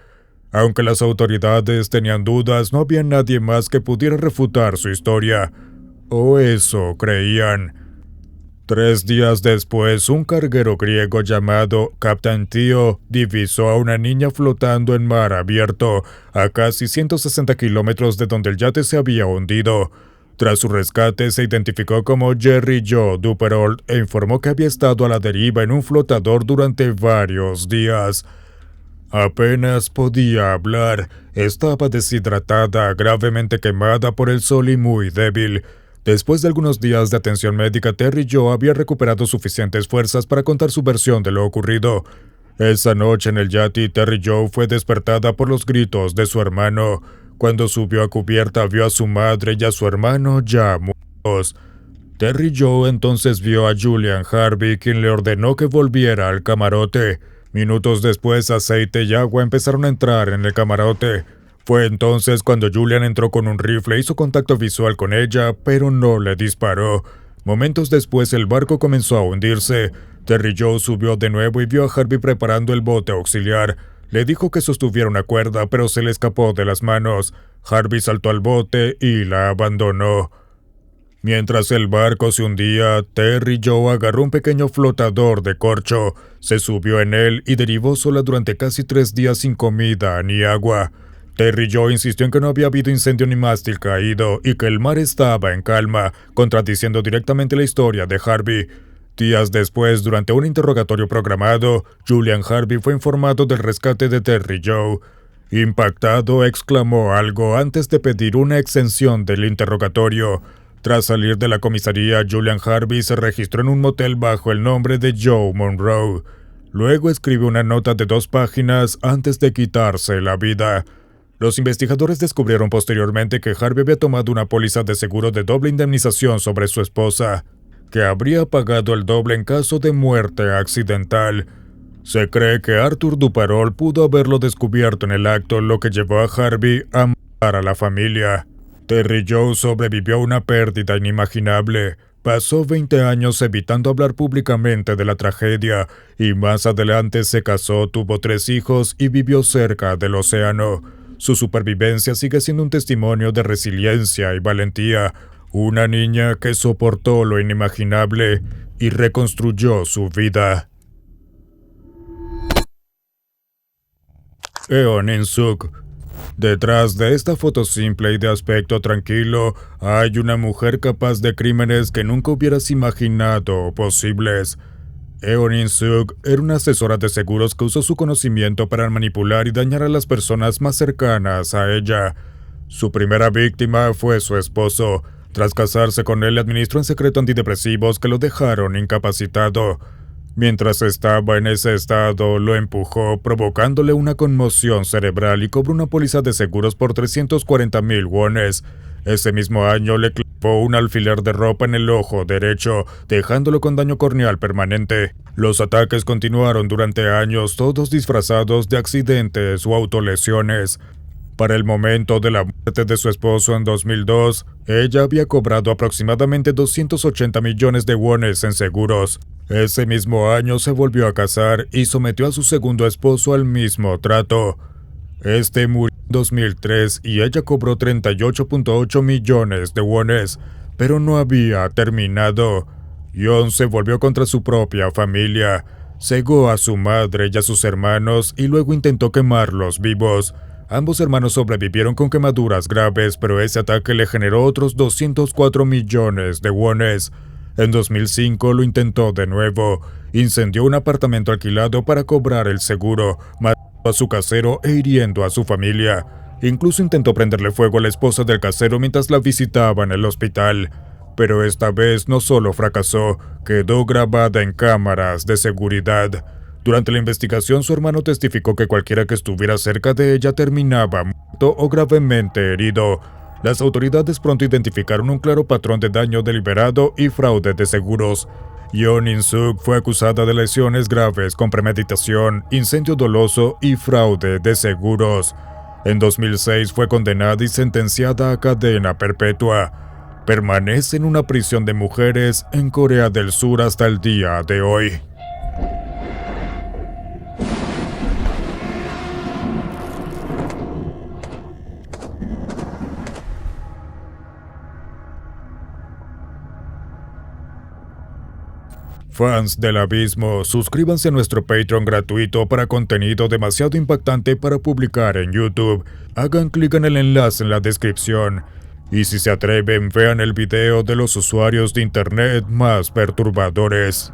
Aunque las autoridades tenían dudas, no había nadie más que pudiera refutar su historia. O eso creían. 3 días después, un carguero griego llamado Captain Theo divisó a una niña flotando en mar abierto, a casi 160 kilómetros de donde el yate se había hundido. Tras su rescate, se identificó como Jerry Joe Duperold e informó que había estado a la deriva en un flotador durante varios días. Apenas podía hablar, estaba deshidratada, gravemente quemada por el sol y muy débil. Después de algunos días de atención médica, Terry Joe había recuperado suficientes fuerzas para contar su versión de lo ocurrido. Esa noche en el yate, Terry Joe fue despertada por los gritos de su hermano. Cuando subió a cubierta, vio a su madre y a su hermano ya muertos. Terry Joe entonces vio a Julian Harvey, quien le ordenó que volviera al camarote. Minutos después, aceite y agua empezaron a entrar en el camarote. Fue entonces cuando Julian entró con un rifle, hizo contacto visual con ella, pero no le disparó. Momentos después el barco comenzó a hundirse. Terry Joe subió de nuevo y vio a Harvey preparando el bote auxiliar. Le dijo que sostuviera una cuerda, pero se le escapó de las manos. Harvey saltó al bote y la abandonó. Mientras el barco se hundía, Terry Joe agarró un pequeño flotador de corcho, se subió en él y derivó sola durante casi 3 días sin comida ni agua. Terry Joe insistió en que no había habido incendio ni mástil caído y que el mar estaba en calma, contradiciendo directamente la historia de Harvey. Días después, durante un interrogatorio programado, Julian Harvey fue informado del rescate de Terry Joe. Impactado, exclamó algo antes de pedir una extensión del interrogatorio. Tras salir de la comisaría, Julian Harvey se registró en un motel bajo el nombre de Joe Monroe. Luego escribió una nota de 2 páginas antes de quitarse la vida. Los investigadores descubrieron posteriormente que Harvey había tomado una póliza de seguro de doble indemnización sobre su esposa, que habría pagado el doble en caso de muerte accidental. Se cree que Arthur Duperold pudo haberlo descubierto en el acto, lo que llevó a Harvey a matar a la familia. Terry Joe sobrevivió a una pérdida inimaginable. Pasó 20 años evitando hablar públicamente de la tragedia y más adelante se casó, tuvo 3 hijos y vivió cerca del océano. Su supervivencia sigue siendo un testimonio de resiliencia y valentía. Una niña que soportó lo inimaginable y reconstruyó su vida. Eon In-suk. Detrás de esta foto simple y de aspecto tranquilo, hay una mujer capaz de crímenes que nunca hubieras imaginado posibles. Eon In-suk era una asesora de seguros que usó su conocimiento para manipular y dañar a las personas más cercanas a ella. Su primera víctima fue su esposo. Tras casarse con él, administró en secreto antidepresivos que lo dejaron incapacitado. Mientras estaba en ese estado, lo empujó, provocándole una conmoción cerebral y cobró una póliza de seguros por 340,000 wones. Ese mismo año le clavó un alfiler de ropa en el ojo derecho, dejándolo con daño corneal permanente. Los ataques continuaron durante años, todos disfrazados de accidentes o autolesiones. Para el momento de la muerte de su esposo en 2002, ella había cobrado aproximadamente 280 millones de wones en seguros. Ese mismo año se volvió a casar y sometió a su segundo esposo al mismo trato. Este murió en 2003 y ella cobró 38.8 millones de wones, pero no había terminado. Yeon se volvió contra su propia familia, cegó a su madre y a sus hermanos y luego intentó quemarlos vivos. Ambos hermanos sobrevivieron con quemaduras graves, pero ese ataque le generó otros 204 millones de wones. En 2005 lo intentó de nuevo. Incendió un apartamento alquilado para cobrar el seguro, matando a su casero e hiriendo a su familia. Incluso intentó prenderle fuego a la esposa del casero mientras la visitaba en el hospital. Pero esta vez no solo fracasó, quedó grabada en cámaras de seguridad. Durante la investigación, su hermano testificó que cualquiera que estuviera cerca de ella terminaba muerto o gravemente herido. Las autoridades pronto identificaron un claro patrón de daño deliberado y fraude de seguros. Yeon In-suk fue acusada de lesiones graves con premeditación, incendio doloso y fraude de seguros. En 2006 fue condenada y sentenciada a cadena perpetua. Permanece en una prisión de mujeres en Corea del Sur hasta el día de hoy. Fans del abismo, suscríbanse a nuestro Patreon gratuito para contenido demasiado impactante para publicar en YouTube. Hagan clic en el enlace en la descripción. Y si se atreven, vean el video de los usuarios de internet más perturbadores.